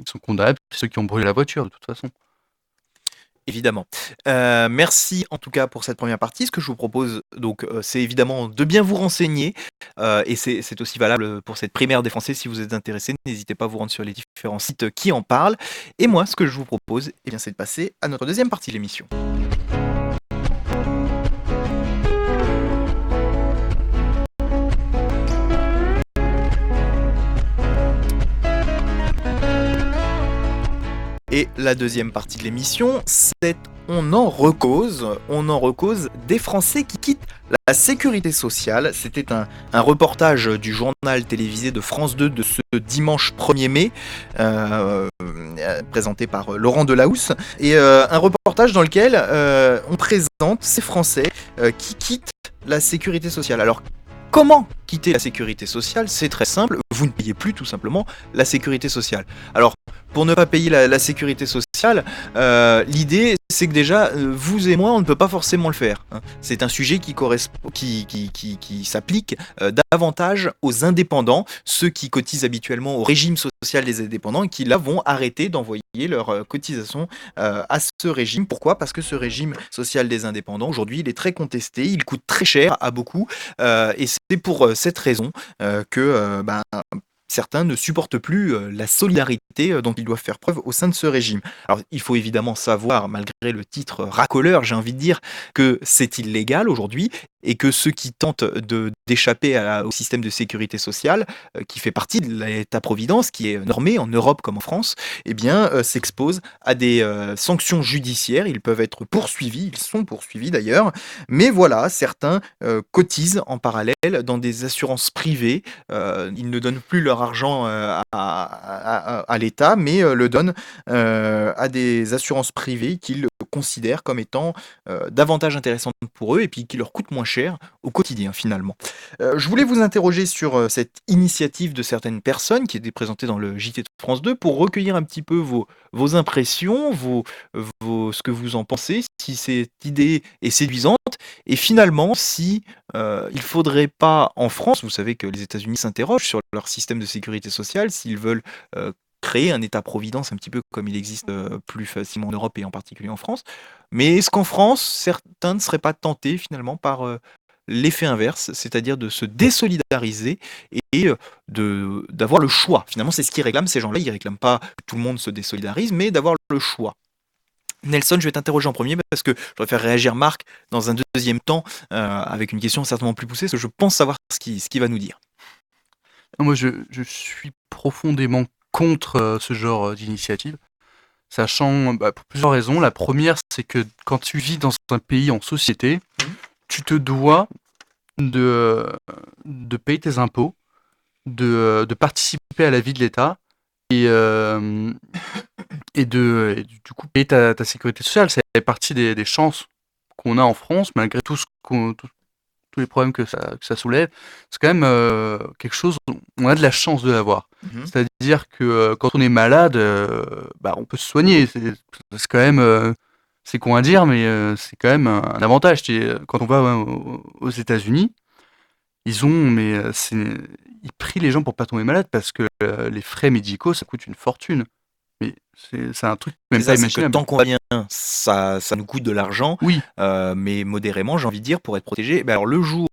sont condamnables, c'est ceux qui ont brûlé la voiture, de toute façon. Évidemment. Merci en tout cas pour cette première partie. Ce que je vous propose, donc, c'est évidemment de bien vous renseigner, et c'est aussi valable pour cette primaire des Français. Si vous êtes intéressé, n'hésitez pas à vous rendre sur les différents sites qui en parlent. Et moi, ce que je vous propose, eh bien, c'est de passer à notre deuxième partie de l'émission. Et la deuxième partie de l'émission, c'est on en recause des Français qui quittent la sécurité sociale. C'était un reportage du journal télévisé de France 2 de ce dimanche 1er mai, présenté par Laurent Delahousse, et un reportage dans lequel on présente ces Français qui quittent la sécurité sociale. Alors, comment quitter la sécurité sociale? C'est très simple, vous ne payez plus tout simplement la sécurité sociale. Alors, pour ne pas payer la sécurité sociale, l'idée c'est que déjà, vous et moi, on ne peut pas forcément le faire, hein. C'est un sujet qui s'applique davantage aux indépendants, ceux qui cotisent habituellement au régime social des indépendants et qui là vont arrêter d'envoyer leur cotisation à ce régime. Pourquoi? Parce que ce régime social des indépendants, aujourd'hui, il est très contesté, il coûte très cher à beaucoup, et c'est pour cette raison que certains ne supportent plus la solidarité dont ils doivent faire preuve au sein de ce régime. Alors, il faut évidemment savoir, malgré le titre racoleur, j'ai envie de dire, que c'est illégal aujourd'hui et que ceux qui tentent d'échapper au système de sécurité sociale, qui fait partie de l'État-providence, qui est normé en Europe comme en France, eh bien, s'exposent à des sanctions judiciaires. Ils peuvent être poursuivis, ils sont poursuivis d'ailleurs, mais voilà, certains cotisent en parallèle dans des assurances privées. Ils ne donnent plus leur argent à l'État, mais le donnent à des assurances privées qu'ils considèrent comme étant davantage intéressantes pour eux et puis qui leur coûtent moins cher au quotidien finalement. Je voulais vous interroger sur cette initiative de certaines personnes qui étaient présentées dans le JT de France 2 pour recueillir un petit peu vos impressions, ce que vous en pensez, si cette idée est séduisante et finalement si il faudrait pas en France, vous savez que les États-Unis s'interrogent sur leur système de sécurité sociale, s'ils veulent créer un État-providence un petit peu comme il existe plus facilement en Europe et en particulier en France. Mais est-ce qu'en France, certains ne seraient pas tentés finalement par l'effet inverse, c'est-à-dire de se désolidariser et d'avoir le choix? Finalement, c'est ce qu'ils réclament, ces gens-là. Ils ne réclament pas que tout le monde se désolidarise, mais d'avoir le choix. Nelson, je vais t'interroger en premier parce que je vais faire réagir Marc dans un deuxième temps avec une question certainement plus poussée, parce que je pense savoir ce qu'il va nous dire. Moi, je suis profondément contre ce genre d'initiative, sachant pour plusieurs raisons. La première, c'est que quand tu vis dans un pays en société, tu te dois de payer tes impôts, de participer à la vie de l'État et du coup payer ta sécurité sociale. Ça fait partie des chances qu'on a en France, malgré tout tous les problèmes que ça soulève. C'est quand même quelque chose, on a de la chance de l'avoir. C'est-à-dire que quand on est malade, on peut se soigner. C'est quand même, c'est con à dire, mais c'est quand même un avantage. Quand on va aux États-Unis, ils ils prient les gens pour pas tomber malade parce que les frais médicaux, ça coûte une fortune. Mais c'est un truc même C'est pas ça, c'est que imaginable. tant qu'on va bien, ça nous coûte de l'argent, Oui, mais modérément, j'ai envie de dire, pour être protégé. Alors le jour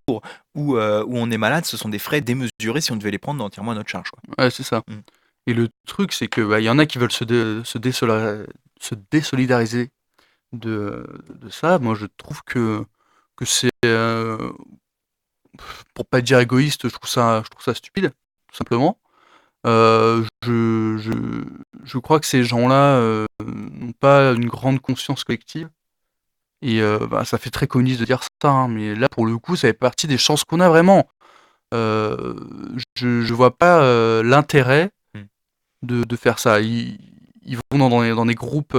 où on est malade, ce sont des frais démesurés si on devait les prendre entièrement à notre charge, quoi. ouais, c'est ça. Mm. Et le truc, c'est que il y en a qui veulent se désolidariser de ça. Moi, je trouve que c'est, pour pas dire égoïste, je trouve ça stupide, tout simplement. Je crois que ces gens-là n'ont pas une grande conscience collective. Et ça fait très communiste de dire ça, hein, mais là, pour le coup, ça fait partie des chances qu'on a vraiment. Euh, je vois pas l'intérêt Mm. de faire ça. Ils vont dans des groupes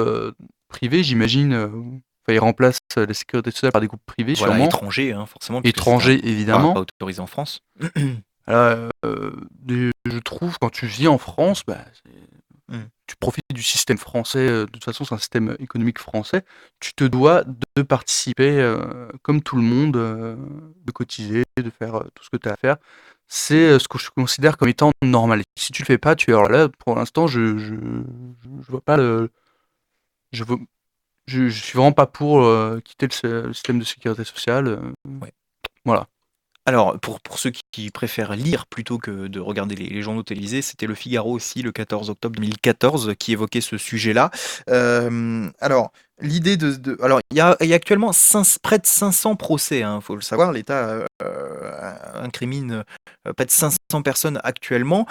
privés, j'imagine. Ils remplacent la sécurité sociale par des groupes privés, Voilà, sûrement. étrangers, hein, forcément, puisque c'est Étrangers, pas évidemment. autorisé en France. Je trouve, quand tu vis en France, Mm. tu profites du système français. De toute façon, c'est un système économique français. Tu te dois de participer, comme tout le monde, de cotiser, de faire tout ce que tu as à faire. C'est ce que je considère comme étant normal. Et si tu le fais pas, alors là, pour l'instant, je vois pas le. Je, veux- je suis vraiment pas pour quitter le système de sécurité sociale. Ouais. Voilà. Alors, pour ceux qui préfèrent lire plutôt que de regarder les journaux télévisés, c'était Le Figaro aussi, le 14 octobre 2014, qui évoquait ce sujet-là. Alors, l'idée alors, il y a actuellement près de 500 procès, il faut le savoir. L'État incrimine près de 500 personnes actuellement.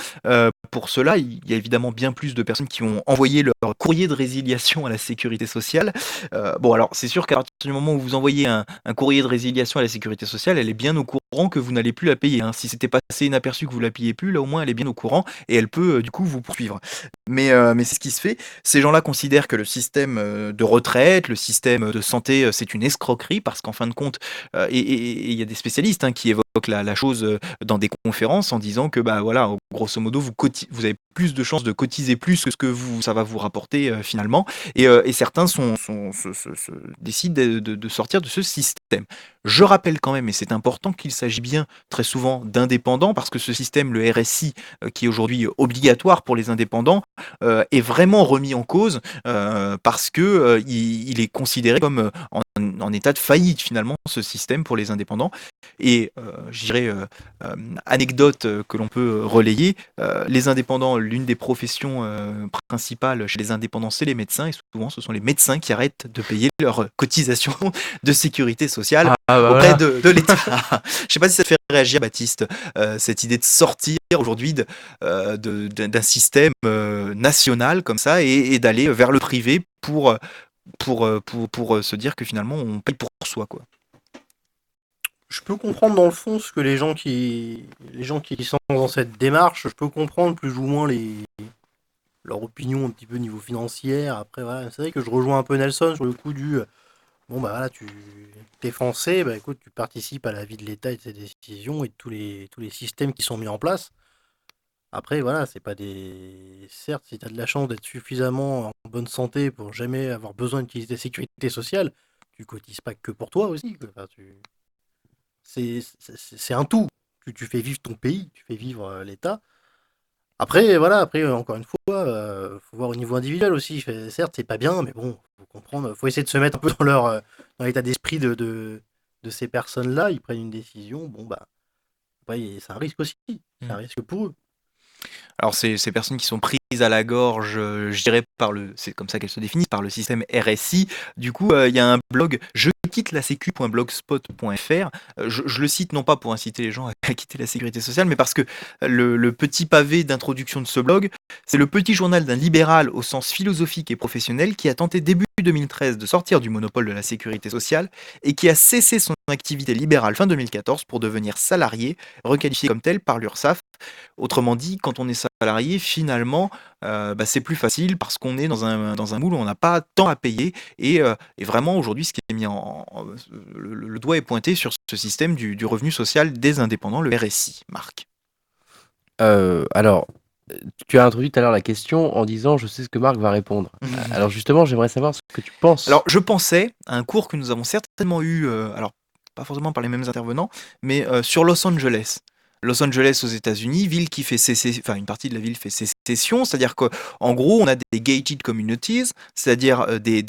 Pour cela, il y a évidemment bien plus de personnes qui ont envoyé leur courrier de résiliation à la sécurité sociale. Bon, alors, c'est sûr qu'à partir du moment où vous envoyez un courrier de résiliation à la sécurité sociale, elle est bien au courant que vous n'allez plus la payer, hein. Si c'était passé inaperçu que vous la payez plus, là au moins elle est bien au courant et elle peut du coup vous poursuivre. Mais c'est ce qui se fait. Ces gens-là considèrent que le système de retraite, le système de santé, c'est une escroquerie parce qu'en fin de compte, et il y a des spécialistes, hein, qui évoquent la chose dans des conférences en disant que bah voilà, grosso modo, vous avez plus de chances de cotiser plus que ce que ça va vous rapporter finalement. Et certains décident de sortir de ce système. Je rappelle quand même, et c'est important, qu'il s'agit bien très souvent d'indépendants, parce que ce système, le RSI, qui est aujourd'hui obligatoire pour les indépendants, est vraiment remis en cause parce que il est considéré comme en état de faillite finalement, ce système pour les indépendants. Et je dirais, anecdote que l'on peut relayer, les indépendants, l'une des professions principales chez les indépendants, c'est les médecins, et souvent ce sont les médecins qui arrêtent de payer leurs cotisations de sécurité sociale auprès Voilà. de l'État. Je sais pas si ça te fait réagir, Baptiste, cette idée de sortir aujourd'hui d'un système national comme ça et d'aller vers le privé pour se dire que finalement on paye pour soi, quoi. Je peux comprendre dans le fond ce que les gens qui sont dans cette démarche, je peux comprendre plus ou moins leur opinion un petit peu niveau financier. Après, voilà, c'est vrai que je rejoins un peu Nelson sur le coup du bon, bah voilà, t'es français, bah écoute, tu participes à la vie de l'État et de ses décisions et de tous les systèmes qui sont mis en place. Après, voilà, c'est pas des. Certes, si t'as de la chance d'être suffisamment en bonne santé pour jamais avoir besoin d'utiliser la sécurité sociale, tu cotises pas que pour toi aussi, quoi. Enfin, c'est un tout. Tu fais vivre ton pays, tu fais vivre l'État. Après, voilà, encore une fois, faut voir au niveau individuel aussi. Certes, c'est pas bien, mais bon, faut comprendre, faut essayer de se mettre un peu dans l'état d'esprit de ces personnes-là. Ils prennent une décision, bon, bah, après, c'est un risque aussi. C'est un risque pour eux. Alors ces personnes qui sont prises à la gorge, je dirais c'est comme ça qu'elles se définissent, par le système RSI. Du coup, il y a un blog, je quitte la sécu.blogspot.fr. Je le cite non pas pour inciter les gens à quitter la sécurité sociale, mais parce que le petit pavé d'introduction de ce blog, c'est le petit journal d'un libéral au sens philosophique et professionnel qui a tenté début 2013 de sortir du monopole de la sécurité sociale et qui a cessé son activité libérale fin 2014 pour devenir salarié, requalifié comme tel par l'URSSAF. Autrement dit, quand on est salarié, finalement, c'est plus facile parce qu'on est dans un moule où on n'a pas tant à payer. Et vraiment, aujourd'hui, ce qui est mis le doigt est pointé sur ce système du revenu social des indépendants, le RSI, Marc. Alors, tu as introduit tout à l'heure la question en disant je sais ce que Marc va répondre. Alors justement, j'aimerais savoir ce que tu penses. Alors, je pensais à un cours que nous avons certainement eu, alors pas forcément par les mêmes intervenants, mais sur Los Angeles. Los Angeles aux États-Unis, ville qui fait enfin une partie de la ville fait sécession, c'est-à-dire qu'en gros on a des gated communities, c'est-à-dire des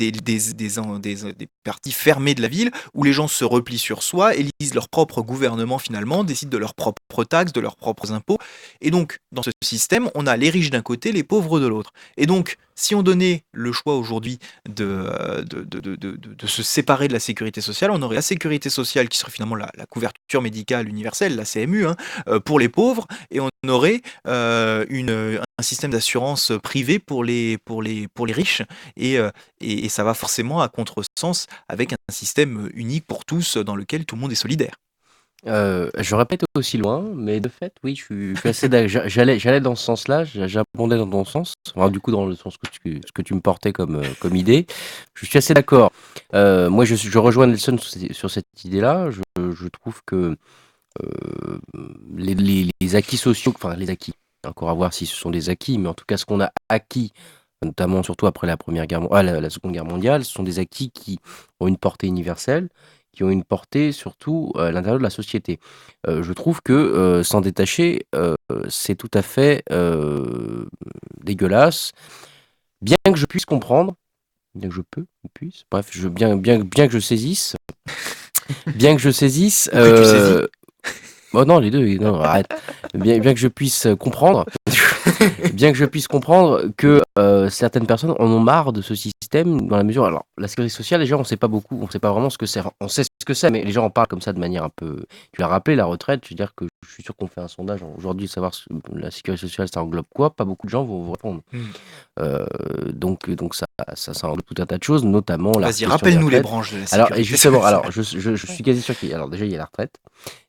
parties fermées de la ville où les gens se replient sur soi, élisent leur propre gouvernement finalement, décident de leurs propres taxes, de leurs propres impôts. Et donc dans ce système, on a les riches d'un côté, les pauvres de l'autre. Et donc si on donnait le choix aujourd'hui de se séparer de la sécurité sociale, on aurait la sécurité sociale qui serait finalement la couverture médicale universelle, la CMU, hein, pour les pauvres, et on aurait un système d'assurance privé pour les riches, et ça va forcément à contresens avec un système unique pour tous dans lequel tout le monde est solidaire. J'aurais pas été aussi loin, mais de fait, oui, je suis assez j'allais dans ce sens-là, j'abondais dans ton sens, enfin, du coup, dans le sens ce que tu me portais comme idée. Je suis assez d'accord. Moi, je rejoins Nelson sur cette idée-là. Je trouve que les acquis sociaux, enfin, les acquis, encore à voir si ce sont des acquis, mais en tout cas, ce qu'on a acquis, notamment surtout après la Seconde Guerre mondiale, ce sont des acquis qui ont une portée universelle, qui ont une portée surtout à l'intérieur de la société. Je trouve que s'en détacher, c'est tout à fait dégueulasse. Bien que je puisse comprendre, bien que je puisse, bref, bien que je saisisse, bien que je saisisse, Ou que tu saisis. oh non, les deux, non, arrête. Bien que je puisse comprendre, bien que je puisse comprendre que certaines personnes en ont marre de ce système dans la mesure. Alors, la sécurité sociale, les gens, on sait pas beaucoup, on sait pas vraiment ce que c'est. On sait ce que c'est, mais les gens en parlent comme ça de manière un peu. Tu l'as rappelé, la retraite. Je veux dire que je suis sûr qu'on fait un sondage aujourd'hui, savoir la sécurité sociale, ça englobe quoi. Pas beaucoup de gens vont vous répondre. Donc ça englobe tout un tas de choses, notamment la. Vas-y, rappelle-nous les branches de la sécurité Alors, et justement, sociale. alors je suis quasi sûr qu'il y a. Alors déjà, il y a la retraite.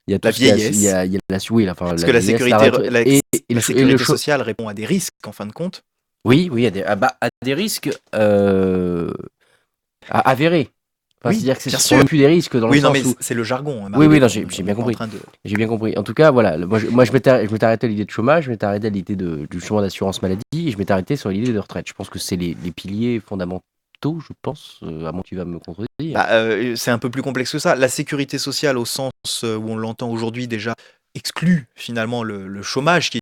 Il y a La tout ce qu'il y a- vieillesse. Il y a, il y a la, oui, enfin, Parce la que la vieillesse, sécurité, retraite, la, et la le sécurité cho- sociale répond à des risques en fin de compte. Oui, à des risques avérés. Enfin, Oui, c'est-à-dire que ce bien ne sûr. sont plus des risques dans Oui, le non, sens mais où. c'est le jargon, hein, Oui, Marie, non, on- j'ai on bien est pas en compris. train de- J'ai bien compris. En tout cas, voilà. Moi, je m'étais arrêté à l'idée de chômage, je m'étais arrêté à l'idée du chômage d'assurance maladie, et je m'étais arrêté sur l'idée de retraite. Je pense que c'est les piliers fondamentaux, je pense, à moins que tu vas me contredire. Bah, c'est un peu plus complexe que ça. La sécurité sociale, au sens où on l'entend aujourd'hui déjà, exclut finalement le chômage, qui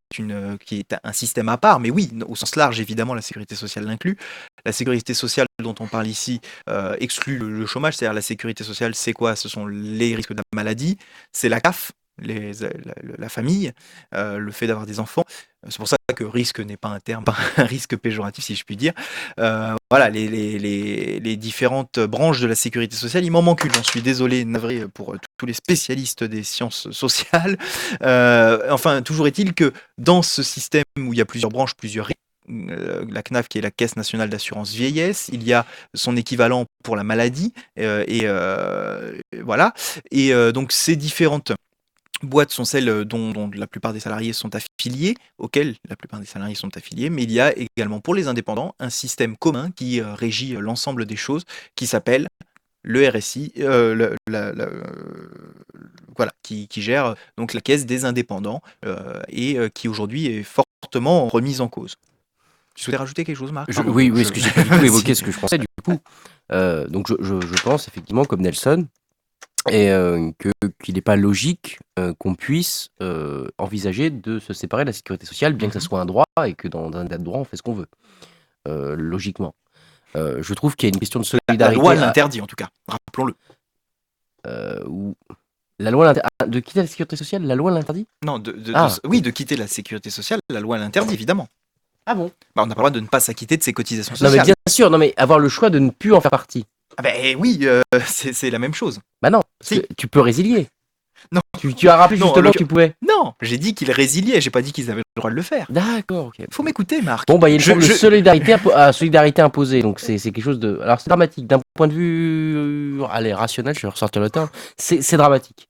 est un système à part. Mais oui, au sens large, évidemment, la sécurité sociale l'inclut. La sécurité sociale dont on parle ici exclut le chômage. C'est-à-dire la sécurité sociale, c'est quoi? Ce sont les risques de la maladie, c'est la CAF, la famille, le fait d'avoir des enfants. C'est pour ça que risque n'est pas un terme, pas un risque péjoratif, si je puis dire. Voilà, les différentes branches de la sécurité sociale. Il m'en manque une, j'en suis désolé, navré pour tous les spécialistes des sciences sociales. Enfin, toujours est-il que dans ce système où il y a plusieurs branches, la CNAF, qui est la Caisse nationale d'assurance vieillesse, il y a son équivalent pour la maladie, voilà. Et donc ces différentes boîtes sont celles dont la plupart des salariés sont affiliés, auxquelles la plupart des salariés sont affiliés, mais il y a également pour les indépendants un système commun qui régit l'ensemble des choses, qui s'appelle le RSI, voilà, qui gère donc la caisse des indépendants, et qui aujourd'hui est fortement remise en cause. Tu souhaitais rajouter quelque chose, Marc? Pardon, Oui, parce que j'ai pas du tout évoqué Vas-y. ce que je pensais du coup. Donc je pense effectivement comme Nelson et qu'il n'est pas logique qu'on puisse envisager de se séparer de la sécurité sociale, bien que ça soit un droit et que dans un état de droit on fait ce qu'on veut, logiquement. Je trouve qu'il y a une question de La solidarité. loi l'interdit en tout cas, rappelons-le. Où la loi de quitter la sécurité sociale, la loi l'interdit? Non, Ah. oui, de quitter la sécurité sociale, la loi l'interdit évidemment. Ah bon? Bah, on n'a pas le droit de ne pas s'acquitter de ses cotisations Non mais sociales. bien sûr, non mais avoir le choix de ne plus en faire partie. Ah ben oui, c'est la même chose. Bah non, parce Si. que tu peux résilier. Non. Tu as rappelé Non, justement le- que tu pouvais. Non, j'ai dit qu'ils résiliaient, j'ai pas dit qu'ils avaient le droit de le faire. D'accord, ok. Faut m'écouter, Marc. Bon, bah, il y a une Je- forme de je- solidarité imposée, donc c'est quelque chose de. Alors, c'est dramatique. D'un point de vue allez, rationnel, je vais ressortir le terme, c'est dramatique.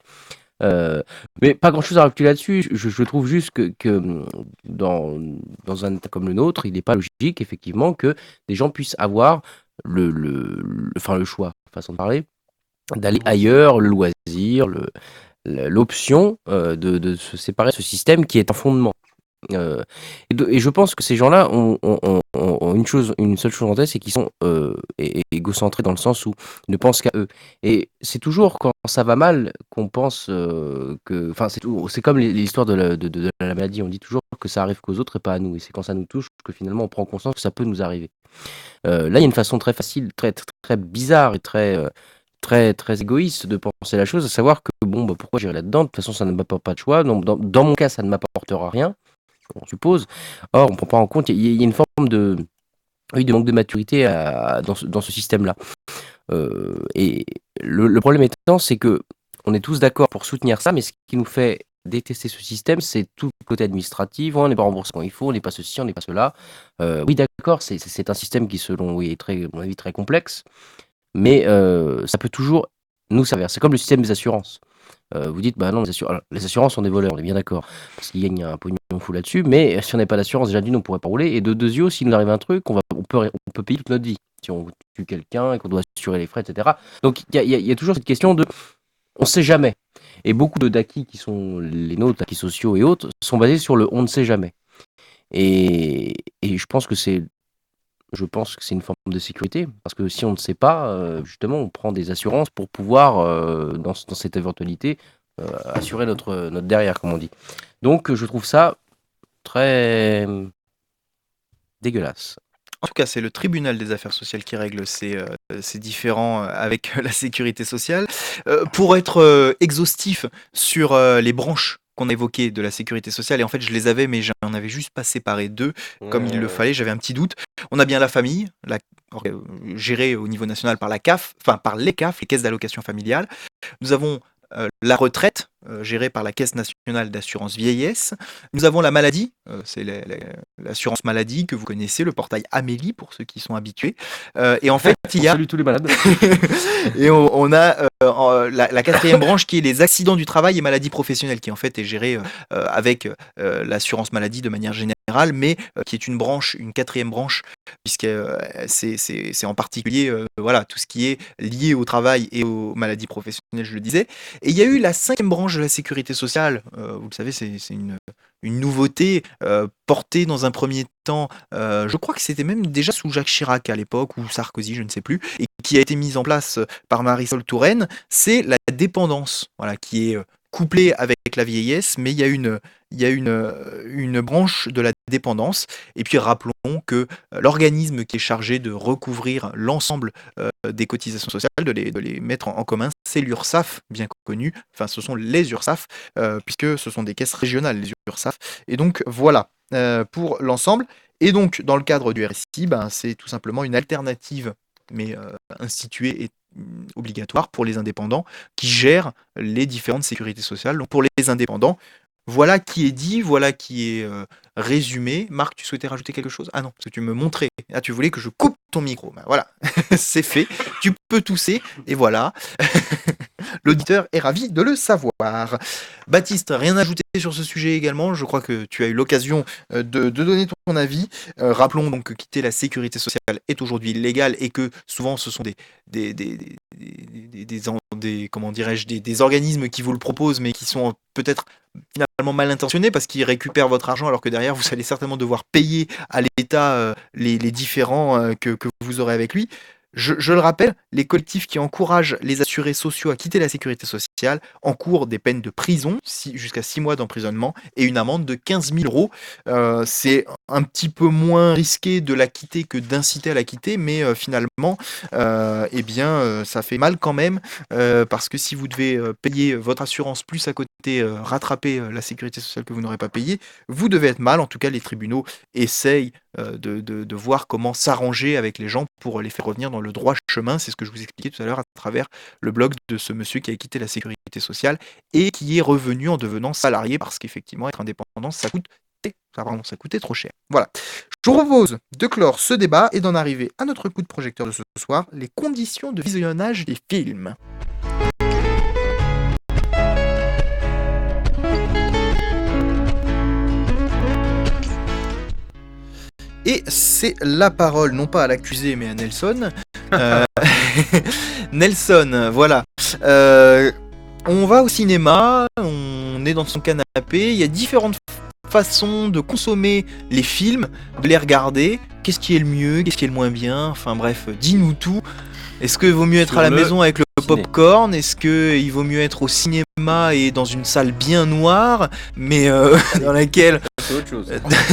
Mais pas grand chose à rajouter là-dessus. Je trouve juste que dans un état comme le nôtre, il n'est pas logique, effectivement, que des gens puissent avoir le choix, façon de parler, d'aller ailleurs, le loisir, l'option de se séparer de ce système qui est un fondement. Et je pense que ces gens-là ont une seule chose en tête, c'est qu'ils sont égocentrés dans le sens où ils ne pensent qu'à eux. Et c'est toujours quand ça va mal qu'on pense que. Enfin, c'est comme l'histoire de la maladie. On dit toujours que ça arrive qu'aux autres et pas à nous. Et c'est quand ça nous touche que finalement on prend conscience que ça peut nous arriver. Là, il y a une façon très facile, très, très, très bizarre et très égoïste de penser la chose, à savoir que bon, bah, pourquoi j'irai là-dedans? De toute façon, ça ne m'apporte pas de choix. Dans mon cas, ça ne m'apportera rien, on suppose. Or, on ne prend pas en compte, il y a une forme de, oui, de manque de maturité dans ce système-là. Et le problème étant, c'est que on est tous d'accord pour soutenir ça, mais ce qui nous fait détester ce système, c'est tout le côté administratif. On n'est pas remboursé quand il faut, on n'est pas ceci, on n'est pas cela. Oui, d'accord, c'est un système qui, selon oui, est très, à mon avis, très complexe, mais ça peut toujours nous servir. C'est comme le système des assurances. Vous dites, bah non, les assurances sont des voleurs, on est bien d'accord, parce qu'ils gagnent un pognon fou là-dessus, mais si on n'a pas d'assurance, déjà d'une, on ne pourrait pas rouler, et de deux yeux, s'il nous arrive un truc, on peut payer toute notre vie, si on tue quelqu'un et qu'on doit assurer les frais, etc. Donc il y a toujours cette question de, on ne sait jamais. Et beaucoup d'acquis qui sont les nôtres, acquis sociaux et autres, sont basés sur le on ne sait jamais. Et je pense que c'est une forme de sécurité, parce que si on ne sait pas, justement, on prend des assurances pour pouvoir, dans cette éventualité, assurer notre derrière, comme on dit. Donc, je trouve ça très dégueulasse. En tout cas, c'est le tribunal des affaires sociales qui règle ces différends avec la sécurité sociale. Pour être exhaustif sur les branches qu'on a évoquées de la sécurité sociale, et en fait je les avais, mais j'en avais juste pas séparé deux, comme il le fallait, j'avais un petit doute. On a bien la famille, gérée au niveau national par la CAF, enfin par les CAF, les caisses d'allocation familiale. Nous avons la retraite, gérée par la Caisse nationale d'assurance vieillesse. Nous avons la maladie, c'est l'assurance maladie que vous connaissez, le portail Amélie pour ceux qui sont habitués. Et en fait, il y a... Salut tous les malades. Et on a la quatrième branche qui est les accidents du travail et maladies professionnelles, qui en fait est gérée avec l'assurance maladie de manière générale, mais qui est une quatrième branche, puisque c'est en particulier voilà, tout ce qui est lié au travail et aux maladies professionnelles, je le disais. Et il y a eu la cinquième branche de la sécurité sociale, vous le savez, c'est une nouveauté portée dans un premier temps, je crois que c'était même déjà sous Jacques Chirac à l'époque, ou Sarkozy, je ne sais plus, et qui a été mise en place par Marisol Touraine, c'est la dépendance, voilà, qui est couplée avec la vieillesse, mais il y a une branche de la dépendance. Et puis rappelons que l'organisme qui est chargé de recouvrir l'ensemble des cotisations sociales, de les mettre en commun, c'est l'URSSAF, bien connu. Enfin, ce sont les URSSAF, puisque ce sont des caisses régionales, les URSSAF. Et donc voilà pour l'ensemble. Et donc dans le cadre du RSI, c'est tout simplement une alternative, mais instituée et obligatoire pour les indépendants qui gèrent les différentes sécurités sociales. Donc pour les indépendants, voilà qui est dit, voilà qui est résumé. Marc, tu souhaitais rajouter quelque chose? Ah non, parce que tu me montrais. Ah, tu voulais que je coupe ton micro. Voilà, c'est fait. Tu peux tousser, et voilà. L'auditeur est ravi de le savoir. Baptiste, rien à ajouter sur ce sujet également? Je crois que tu as eu l'occasion de donner ton avis. Rappelons donc que quitter la sécurité sociale est aujourd'hui illégal et que souvent ce sont comment dirais-je, des organismes qui vous le proposent, mais qui sont peut-être finalement mal intentionnés parce qu'ils récupèrent votre argent alors que derrière vous allez certainement devoir payer à l'État les différends que vous aurez avec lui. Je le rappelle, les collectifs qui encouragent les assurés sociaux à quitter la sécurité sociale encourent des peines de prison, jusqu'à 6 mois d'emprisonnement et une amende de 15 000 euros. C'est un petit peu moins risqué de la quitter que d'inciter à la quitter, mais finalement, ça fait mal quand même, parce que si vous devez payer votre assurance plus à côté, rattraper la sécurité sociale que vous n'aurez pas payée, vous devez être mal. En tout cas, les tribunaux essayent de voir comment s'arranger avec les gens pour les faire revenir dans le droit chemin. C'est ce que je vous expliquais tout à l'heure à travers le blog de ce monsieur qui a quitté la sécurité sociale et qui est revenu en devenant salarié parce qu'effectivement être indépendant ça coûtait trop cher. Voilà. Je vous propose de clore ce débat et d'en arriver à notre coup de projecteur de ce soir, les conditions de visionnage des films. Et c'est la parole, non pas à l'accusé, mais à Nelson. Nelson, voilà. On va au cinéma, on est dans son canapé, il y a différentes façon de consommer les films, de les regarder. Qu'est-ce qui est le mieux, qu'est-ce qui est le moins bien? Enfin bref, dis-nous tout. Est-ce qu'il vaut mieux être Sur à la le maison avec le ciné. popcorn? Est-ce qu'il vaut mieux être au cinéma et dans une salle bien noire, mais dans laquelle C'est autre chose.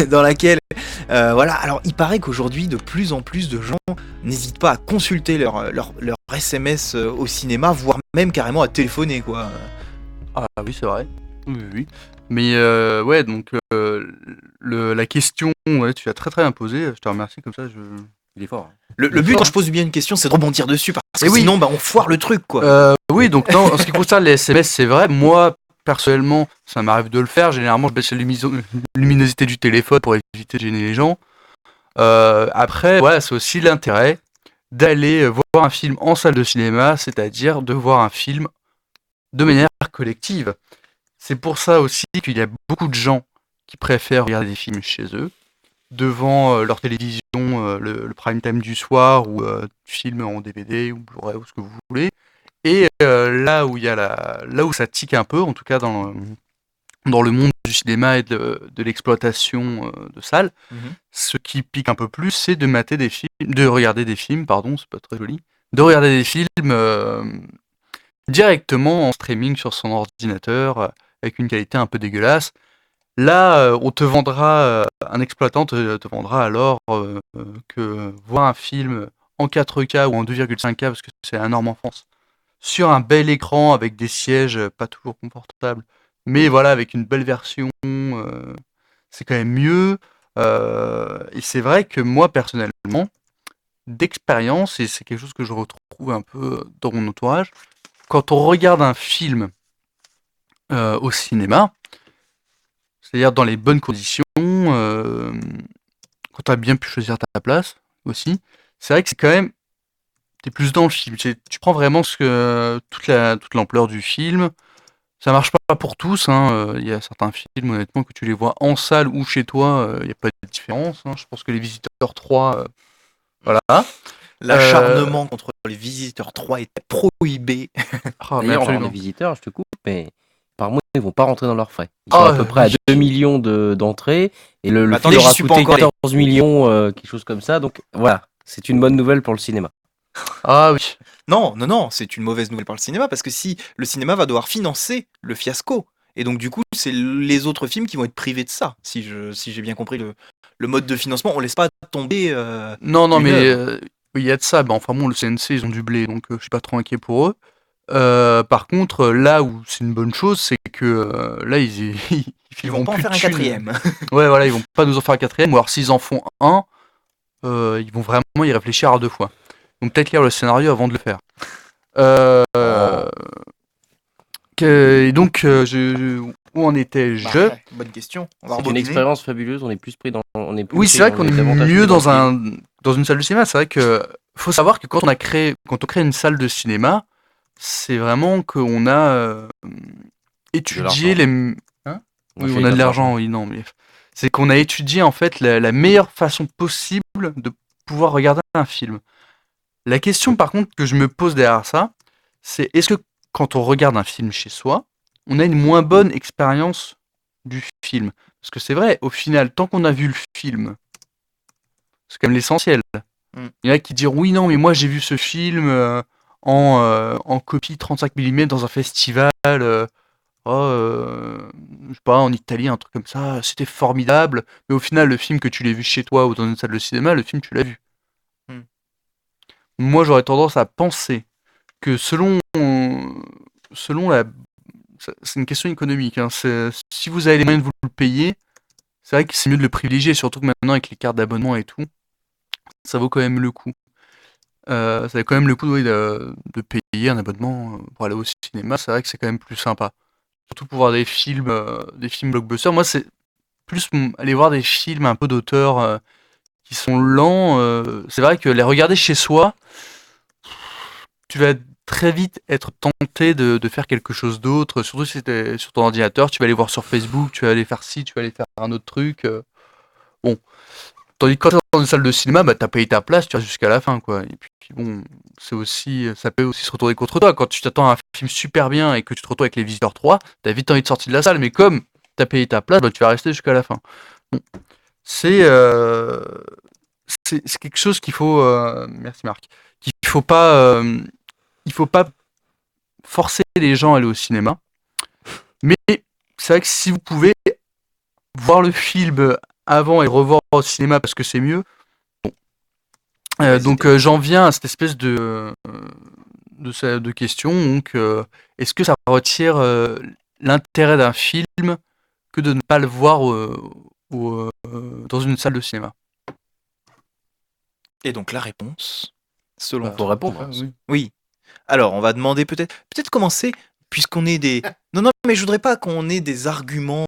dans laquelle voilà, alors il paraît qu'aujourd'hui de plus en plus de gens n'hésitent pas à consulter leur SMS au cinéma, voire même carrément à téléphoner quoi. Ah oui, c'est vrai. Oui, oui, oui. Mais ouais, donc la question, ouais, tu as très très bien posé. Je te remercie comme ça. Il est fort. hein. Le but quand je pose bien une question, c'est de rebondir dessus parce que Et oui. sinon bah, on foire le truc quoi. Oui, donc non, en ce qui concerne les SMS, c'est vrai. Moi, personnellement, ça m'arrive de le faire. Généralement, je baisse la luminosité du téléphone pour éviter de gêner les gens. Après, voilà, c'est aussi l'intérêt d'aller voir un film en salle de cinéma, c'est-à-dire de voir un film de manière collective. C'est pour ça aussi qu'il y a beaucoup de gens qui préfèrent regarder des films chez eux, devant leur télévision, le prime time du soir, ou film en DVD ou Blu-ray ou ce que vous voulez. Et là où il y a là où ça tique un peu, en tout cas dans le monde du cinéma et de l'exploitation de salles, ce qui pique un peu plus, c'est de regarder des films, pardon, c'est pas très joli, de regarder des films directement en streaming sur son ordinateur, avec une qualité un peu dégueulasse. Là, on te vendra, un exploitant te vendra alors que voir un film en 4K ou en 2,5K, parce que c'est la norme en France, sur un bel écran avec des sièges pas toujours confortables, mais voilà, avec une belle version, c'est quand même mieux. Et c'est vrai que moi, personnellement, d'expérience, et c'est quelque chose que je retrouve un peu dans mon entourage, quand on regarde un film au cinéma, c'est-à-dire dans les bonnes conditions, quand tu as bien pu choisir ta place aussi, c'est vrai que c'est quand même, t'es plus dans le film. Tu prends vraiment toute l'ampleur du film. Ça marche pas pour tous, hein. Il y a certains films, honnêtement, que tu les vois en salle ou chez toi, il n'y a pas de différence, hein. Je pense que Les Visiteurs 3, voilà. L'acharnement contre les Visiteurs 3 était prohibé. Ah, mais D'ailleurs, absolument. les visiteurs, je te coupe, mais par mois, ils vont pas rentrer dans leurs frais. Ils Ah, sont à peu près à oui. 2 millions d'entrées, et le Mais film attendez, leur j'y a suis pas coûté encore allé. 14 millions, quelque chose comme ça. Donc voilà, c'est une bonne nouvelle pour le cinéma. Ah oui. Non, c'est une mauvaise nouvelle pour le cinéma parce que si le cinéma va devoir financer le fiasco, et donc du coup c'est les autres films qui vont être privés de ça, si j'ai bien compris le mode de financement, on laisse pas tomber. Non, une mais œuvre. oui, il y a de ça. Bah, enfin bon, le CNC, ils ont du blé, donc je suis pas trop inquiet pour eux. Par contre, là où c'est une bonne chose, c'est que là, ils Ils vont pas en plus faire de un thunes. quatrième. Ouais, voilà, ils vont pas nous en faire un quatrième, ou alors s'ils en font un, ils vont vraiment y réfléchir à deux fois. Donc peut-être lire le scénario avant de le faire. Et donc, où en étais-je? Bah, bonne question. On va C'est une rebobiner. expérience fabuleuse, on est plus pris dans. Oui, c'est vrai qu'on est mieux dans une salle de cinéma. C'est vrai que faut savoir que quand on crée une salle de cinéma, c'est vraiment qu'on a étudié les. Hein? Oui, on a de l'argent, oui, non, mais c'est qu'on a étudié en fait la meilleure façon possible de pouvoir regarder un film. La question par contre que je me pose derrière ça, c'est est-ce que quand on regarde un film chez soi, on a une moins bonne expérience du film? Parce que c'est vrai, au final, tant qu'on a vu le film, c'est quand même l'essentiel. Il y en a qui diront oui, non, mais moi j'ai vu ce film en copie 35 mm dans un festival, je sais pas, en Italie, un truc comme ça, c'était formidable. Mais au final, le film que tu l'aies vu chez toi ou dans une salle de cinéma, le film tu l'as vu. Moi j'aurais tendance à penser que selon la. C'est une question économique, hein. Si vous avez les moyens de vous le payer, c'est vrai que c'est mieux de le privilégier, surtout que maintenant avec les cartes d'abonnement et tout, ça vaut quand même le coup. Ça vaut quand même le coup oui, de payer un abonnement pour aller au cinéma. C'est vrai que c'est quand même plus sympa. Surtout pour voir des films blockbusters. Moi, c'est plus aller voir des films un peu d'auteur qui sont lents. C'est vrai que les regarder chez soi, tu vas très vite être tenté de faire quelque chose d'autre. Surtout si c'était sur ton ordinateur, tu vas aller voir sur Facebook, tu vas aller faire ci, tu vas aller faire un autre truc. Bon. Tandis que quand t'es dans une salle de cinéma, bah t'as payé ta place, tu restes jusqu'à la fin, quoi. Et puis bon, ça peut aussi se retourner contre toi. Quand tu t'attends à un film super bien et que tu te retrouves avec Les Visiteurs 3, t'as vite envie de sortir de la salle. Mais comme t'as payé ta place, bah, tu vas rester jusqu'à la fin. Bon. C'est euh, c'est quelque chose qu'il faut. Merci Marc. Il faut pas forcer les gens à aller au cinéma. Mais c'est vrai que si vous pouvez voir le film avant et le revoir au cinéma parce que c'est mieux. Donc j'en viens à cette espèce de question. Donc, est-ce que ça retire l'intérêt d'un film que de ne pas le voir dans une salle de cinéma? Et donc la réponse, selon Faut toi. répondre. Oui. Oui. Alors, on va demander peut-être commencer, puisqu'on est des... Non, non, mais je voudrais pas qu'on ait des arguments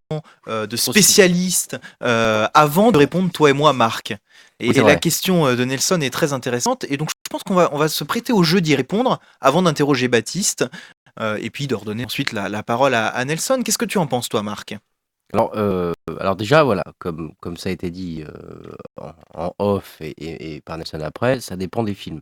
de spécialistes avant de répondre, toi et moi, Marc. Et, Oui, c'est et la vrai. question de Nelson est très intéressante, et donc je pense on va se prêter au jeu d'y répondre avant d'interroger Baptiste, et puis de redonner ensuite la parole à Nelson. Qu'est-ce que tu en penses, toi, Marc? Alors déjà, voilà, comme ça a été dit en off et par Nelson après, ça dépend des films.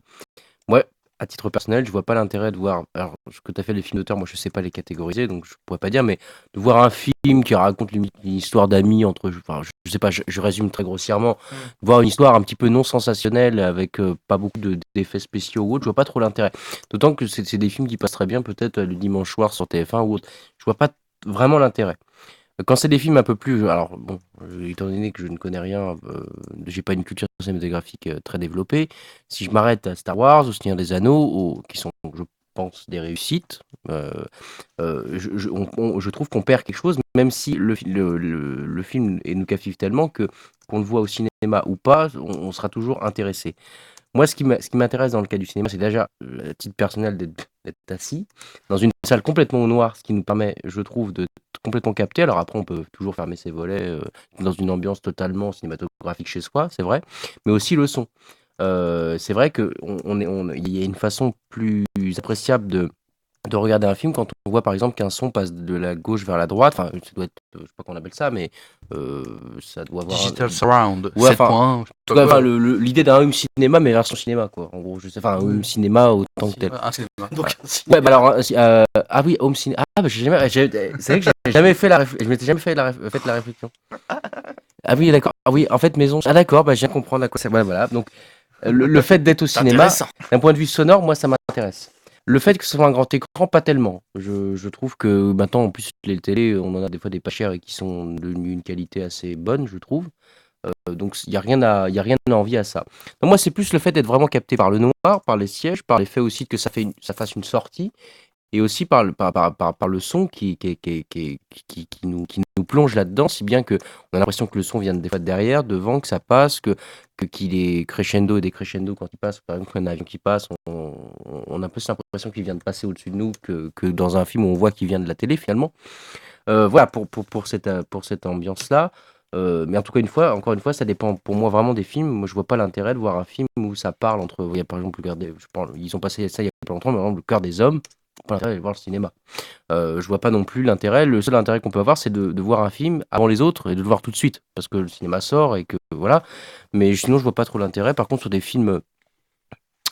Moi, à titre personnel, je vois pas l'intérêt de voir. Alors, ce que tu as fait les films d'auteur, moi je sais pas les catégoriser, donc je pourrais pas dire, mais de voir un film qui raconte une histoire d'amis entre. Enfin, je sais pas, je résume très grossièrement. Voir une histoire un petit peu non sensationnelle avec pas beaucoup d'effets spéciaux ou autre, je vois pas trop l'intérêt. D'autant que c'est des films qui passent très bien peut-être le dimanche soir sur TF1 ou autre. Je vois pas vraiment l'intérêt. Quand c'est des films un peu plus, alors bon, étant donné que je ne connais rien, j'ai pas une culture cinématographique très développée. Si je m'arrête à Star Wars, au Seigneur des Anneaux, qui sont, je pense, des réussites, je trouve qu'on perd quelque chose, même si le film nous captive tellement que qu'on le voit au cinéma ou pas, on sera toujours intéressé. Moi, ce qui m'intéresse dans le cas du cinéma, c'est déjà, à titre personnel, d'être assis dans une salle complètement au noir, ce qui nous permet, je trouve, de complètement capter. Alors après, on peut toujours fermer ses volets dans une ambiance totalement cinématographique chez soi, c'est vrai, mais aussi le son. C'est vrai qu'il y a une façon plus appréciable de regarder un film quand on voit par exemple qu'un son passe de la gauche vers la droite. Enfin, ça doit être, je sais pas comment on appelle ça, mais ça doit avoir Digital Surround, Ouais, 7.1. en tout cas, l'idée d'un home cinéma, mais version cinéma, quoi. En gros, je sais, enfin, un home cinéma autant que tel. Donc, Ouais, bah alors, ah oui, home cinéma. Ah, bah, c'est vrai que j'ai jamais fait je m'étais jamais fait fait la réflexion. Ah oui, d'accord. Ah oui, en fait, maison. Ah d'accord, bah, je viens de comprendre à quoi ça. Ouais, voilà. Donc, le fait d'être au c'est cinéma, intéressant. d'un point de vue sonore, moi, ça m'intéresse. Le fait que ce soit un grand écran, pas tellement. Je trouve que maintenant, en plus, les télés, on en a des fois des pas chères et qui sont d'une qualité assez bonne, je trouve. Donc il y a rien à envier à ça. Donc, moi, c'est plus le fait d'être vraiment capté par le noir, par les sièges, par l'effet aussi que ça fasse une sortie, et aussi par le son qui nous plonge là-dedans, si bien que on a l'impression que le son vient des fois de derrière, devant, que ça passe, qu'il est crescendo et décrescendo quand il passe. Par exemple, un avion qui passe, on a un peu cette impression qu'il vient de passer au-dessus de nous, que dans un film où on voit qu'il vient de la télé finalement. Voilà pour cette ambiance-là. Mais en tout cas, encore une fois, ça dépend pour moi vraiment des films. Moi, je vois pas l'intérêt de voir un film où ça parle entre. Il y a par exemple ils ont passé ça il y a pas longtemps, mais par exemple, le cœur des hommes. Pas l'intérêt de voir le cinéma. Je vois pas non plus l'intérêt. Le seul intérêt qu'on peut avoir, c'est de voir un film avant les autres et de le voir tout de suite, parce que le cinéma sort et que voilà. Mais sinon, je vois pas trop l'intérêt. Par contre, sur des films,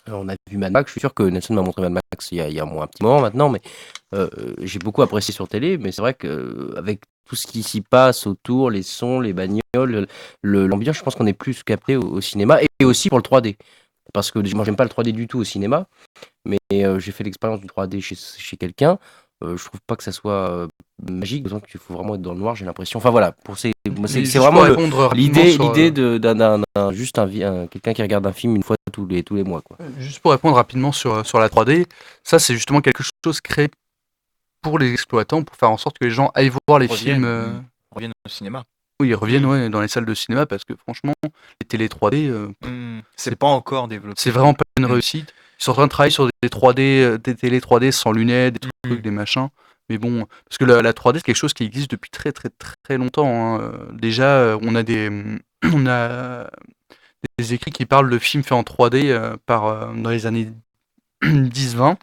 on a vu Mad Max. Je suis sûr que Nelson m'a montré Mad Max il y a un petit moment maintenant, mais j'ai beaucoup apprécié sur télé. Mais c'est vrai qu'avec tout ce qui s'y passe autour, les sons, les bagnoles, l'ambiance, je pense qu'on est plus capté au cinéma et aussi pour le 3D. Parce que moi, j'aime pas le 3D du tout au cinéma, mais j'ai fait l'expérience du 3D chez quelqu'un. Je trouve pas que ça soit magique, d'autant qu'il faut vraiment être dans le noir, j'ai l'impression. Enfin voilà, c'est vraiment l'idée juste quelqu'un qui regarde un film une fois tous les mois, quoi. Juste pour répondre rapidement sur la 3D, ça c'est justement quelque chose créé pour les exploitants, pour faire en sorte que les gens aillent voir les films. Reviennent au cinéma. Oui, ils reviennent dans les salles de cinéma parce que franchement, les télé 3D, C'est pas encore développé. c'est vraiment pas une réussite. Ils sont en train de travailler sur des 3D, des télé 3D sans lunettes, des trucs, des machins. Mais bon, parce que la 3D c'est quelque chose qui existe depuis très très très longtemps, hein. Déjà, on a des écrits qui parlent de films faits en 3D dans les années 10-20.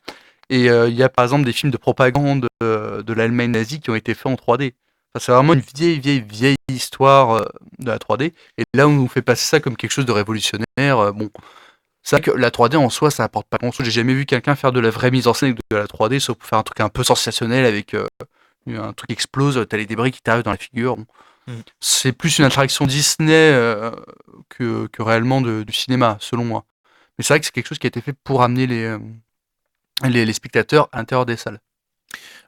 Et il y a par exemple des films de propagande de l'Allemagne nazie qui ont été faits en 3D. Enfin, c'est vraiment une vieille histoire de la 3D. Et là, on nous fait passer ça comme quelque chose de révolutionnaire. Bon, c'est vrai que la 3D en soi, ça apporte pas grand-chose. J'ai jamais vu quelqu'un faire de la vraie mise en scène avec de la 3D, sauf pour faire un truc un peu sensationnel avec un truc explose, t'as les débris qui t'arrivent dans la figure. Bon. Mm. C'est plus une attraction Disney que réellement du cinéma, selon moi. Mais c'est vrai que c'est quelque chose qui a été fait pour amener les spectateurs à l'intérieur des salles.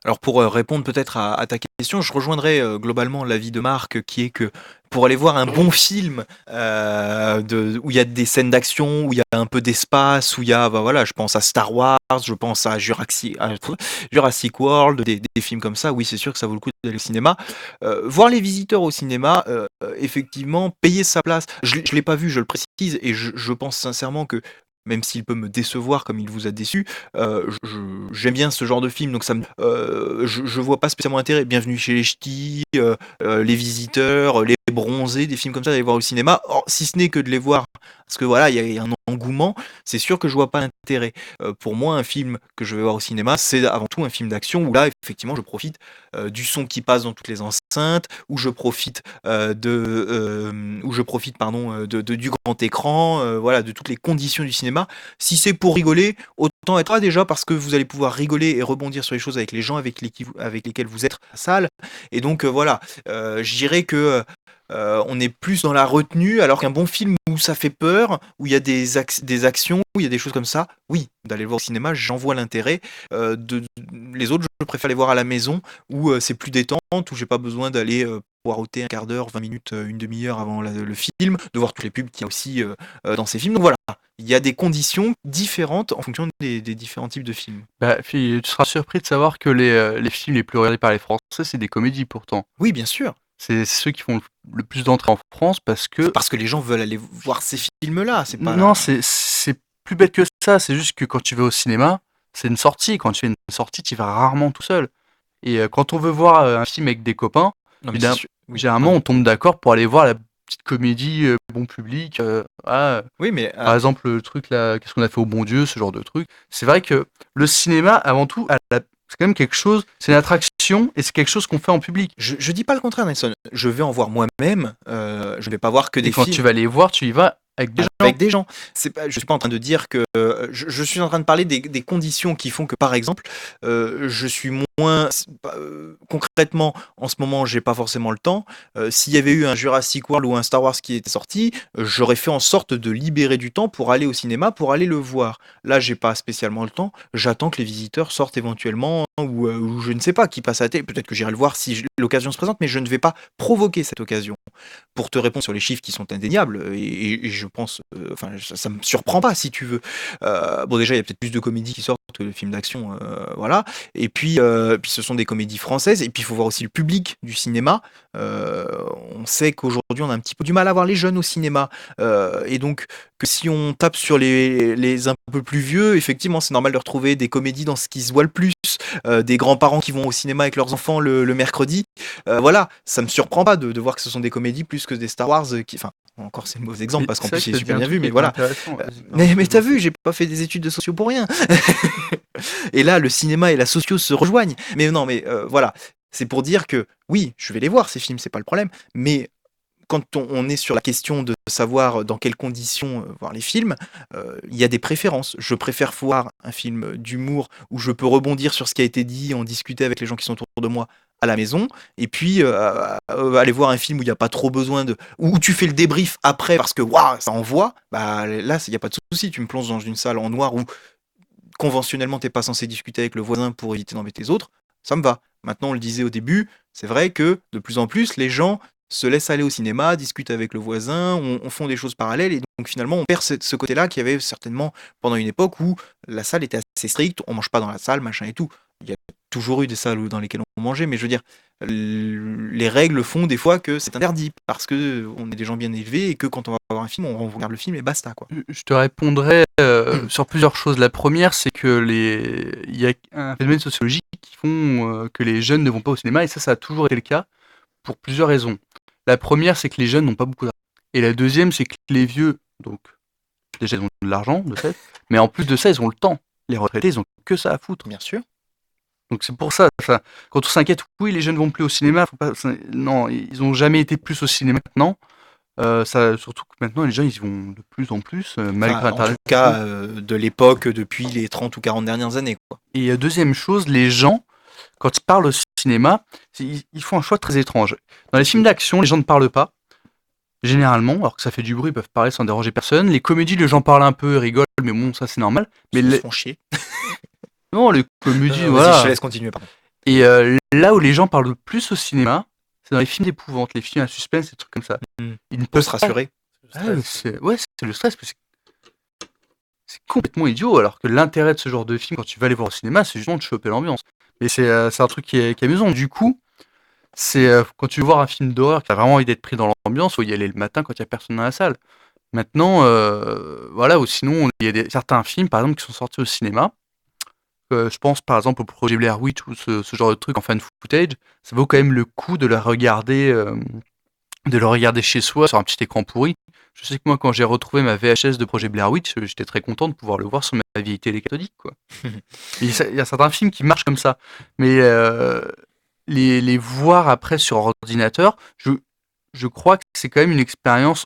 Alors pour répondre peut-être à ta question, je rejoindrais globalement l'avis de Marc qui est que pour aller voir un bon film où il y a des scènes d'action, où il y a un peu d'espace, où il y a, bah voilà, je pense à Star Wars, je pense à Jurassic World, des films comme ça, oui c'est sûr que ça vaut le coup d'aller au cinéma. Voir les visiteurs au cinéma, effectivement, payer sa place, je ne l'ai pas vu, je le précise, et je pense sincèrement que même s'il peut me décevoir comme il vous a déçu, j'aime bien ce genre de film, donc je vois pas spécialement intérêt. Bienvenue chez les Ch'tis, Les Visiteurs, Les Bronzés, des films comme ça, d'aller voir au cinéma. Or, si ce n'est que de les voir, parce que voilà, il y a un engouement, c'est sûr que je vois pas l'intérêt. Pour moi, un film que je vais voir au cinéma, c'est avant tout un film d'action où là, effectivement, je profite du son qui passe dans toutes les enceintes, où je profite du grand écran, voilà, de toutes les conditions du cinéma. Si c'est pour rigoler, autant être là déjà parce que vous allez pouvoir rigoler et rebondir sur les choses avec les gens avec lesquels vous êtes à la salle. Et donc voilà, je dirais que on est plus dans la retenue, alors qu'un bon film où ça fait peur, où il y a des actions, où il y a des choses comme ça, oui, d'aller le voir au cinéma, j'en vois l'intérêt. Les autres, je préfère les voir à la maison, où c'est plus détente, où j'ai pas besoin d'aller poireauter un quart d'heure, 20 minutes, une demi-heure avant le film, de voir toutes les pubs qu'il y a aussi dans ces films. Donc voilà, il y a des conditions différentes en fonction des différents types de films. Bah, tu seras surpris de savoir que les films les plus regardés par les Français, c'est des comédies pourtant. Oui, bien sûr. C'est ceux qui font le plus d'entrées en France parce que... Parce que les gens veulent aller voir ces films-là, c'est pas... Non, c'est plus bête que ça. C'est juste que quand tu vas au cinéma, c'est une sortie. Quand tu fais une sortie, tu vas rarement tout seul. Et quand on veut voir un film avec des copains, Non, mais général- c'est sûr. Oui, généralement, on tombe d'accord pour aller voir la petite comédie bon public. oui, mais Par exemple, le truc là, qu'est-ce qu'on a fait au bon Dieu, ce genre de truc. C'est vrai que le cinéma, avant tout, c'est quand même quelque chose, c'est une attraction et c'est quelque chose qu'on fait en public. je dis pas le contraire, Nelson. Je vais en voir moi-même. Je vais pas voir que Et des quand films tu vas les voir, tu y vas avec des gens. avec des gens. C'est pas, je suis pas en train de dire que je suis en train de parler des conditions qui font que, par exemple, je suis moins concrètement en ce moment, j'ai pas forcément le temps. S'il y avait eu un Jurassic World ou un Star Wars qui était sorti, j'aurais fait en sorte de libérer du temps pour aller au cinéma, pour aller le voir. Là, j'ai pas spécialement le temps. J'attends que les visiteurs sortent éventuellement ou je ne sais pas qui passe à la télé. Peut-être que j'irai le voir si l'occasion se présente, mais je ne vais pas provoquer cette occasion. Pour te répondre sur les chiffres qui sont indéniables, et je pense, enfin, ça me surprend pas si tu veux. Bon, déjà, il y a peut-être plus de comédies qui sortent que de films d'action, voilà. Et puis ce sont des comédies françaises, et puis il faut voir aussi le public du cinéma. On sait qu'aujourd'hui, on a un petit peu du mal à voir les jeunes au cinéma, et donc que si on tape sur les un peu plus vieux, effectivement, c'est normal de retrouver des comédies dans ce qui se voit le plus, des grands-parents qui vont au cinéma avec leurs enfants le mercredi. Voilà, ça me surprend pas de voir que ce sont des comédies plus que des Star Wars enfin, encore c'est le mauvais exemple parce qu'en plus il est super bien vu, mais voilà. Mais t'as vu, j'ai pas fait des études de sociaux pour rien. Et là, le cinéma et la socio se rejoignent. Mais non, mais voilà, c'est pour dire que oui, je vais les voir ces films, c'est pas le problème, mais quand on est sur la question de savoir dans quelles conditions voir les films, il y a des préférences. Je préfère voir un film d'humour où je peux rebondir sur ce qui a été dit, en discuter avec les gens qui sont autour de moi à la maison, et puis aller voir un film où il n'y a pas trop besoin de... où tu fais le débrief après parce que waouh, ça envoie, bah là, il n'y a pas de souci, tu me plonges dans une salle en noir où conventionnellement t'es pas censé discuter avec le voisin pour éviter d'embêter les autres, ça me va. Maintenant, on le disait au début, c'est vrai que de plus en plus, les gens se laissent aller au cinéma, discutent avec le voisin, on font des choses parallèles, et donc finalement on perd ce côté-là qui avait certainement pendant une époque où la salle était assez stricte, on mange pas dans la salle, machin et tout. Il y a toujours eu des salles dans lesquelles on mangeait, mais je veux dire, les règles font des fois que c'est interdit, parce que on est des gens bien élevés, et que quand on va voir un film, on regarde le film et basta, quoi. Je te répondrai sur plusieurs choses. La première, c'est que il y a un phénomène sociologique qui font que les jeunes ne vont pas au cinéma, et ça a toujours été le cas pour plusieurs raisons. La première, c'est que les jeunes n'ont pas beaucoup d'argent. Et la deuxième, c'est que les vieux, donc déjà ils ont de l'argent, de fait, mais en plus de ça, ils ont le temps. Les retraités, ils ont que ça à foutre. Bien sûr. Donc c'est pour ça, enfin, quand on s'inquiète, oui, les jeunes vont plus au cinéma, non, ils ont jamais été plus au cinéma maintenant. Surtout que maintenant, les jeunes, ils y vont de plus en plus, malgré Enfin, en Internet. tout cas, de l'époque, depuis les 30 ou 40 dernières années, quoi. Et deuxième chose, les gens, quand ils parlent au cinéma, ils font un choix très étrange. Dans les films d'action, les gens ne parlent pas, généralement, alors que ça fait du bruit, ils peuvent parler sans déranger personne. Les comédies, les gens parlent un peu, rigolent, mais bon, ça c'est normal. Mais Ils se font chier. non, les comédies, Vas-y, voilà. je te laisse continuer, pardon. Et là où les gens parlent le plus au cinéma, c'est dans les films d'épouvante, les films à suspense, des trucs comme ça. Ils ne Peut peuvent se pas. rassurer. C'est le stress, parce que c'est complètement idiot, alors que l'intérêt de ce genre de film, quand tu vas aller voir au cinéma, c'est justement de choper l'ambiance. Mais c'est un truc qui est amusant. Du coup, c'est quand tu veux voir un film d'horreur, que tu as vraiment envie d'être pris dans l'ambiance, faut y aller le matin quand il n'y a personne dans la salle. Maintenant, voilà, ou sinon, il y a certains films, par exemple, qui sont sortis au cinéma. Je pense par exemple au projet Blair Witch ou ce genre de truc en fan footage. Ça vaut quand même le coup de le regarder chez soi sur un petit écran pourri. Je sais que moi, quand j'ai retrouvé ma VHS de projet Blair Witch, j'étais très content de pouvoir le voir sur ma vieille télé cathodique, quoi. Il y a certains films qui marchent comme ça. Mais les voir après sur ordinateur, je crois que c'est quand même une expérience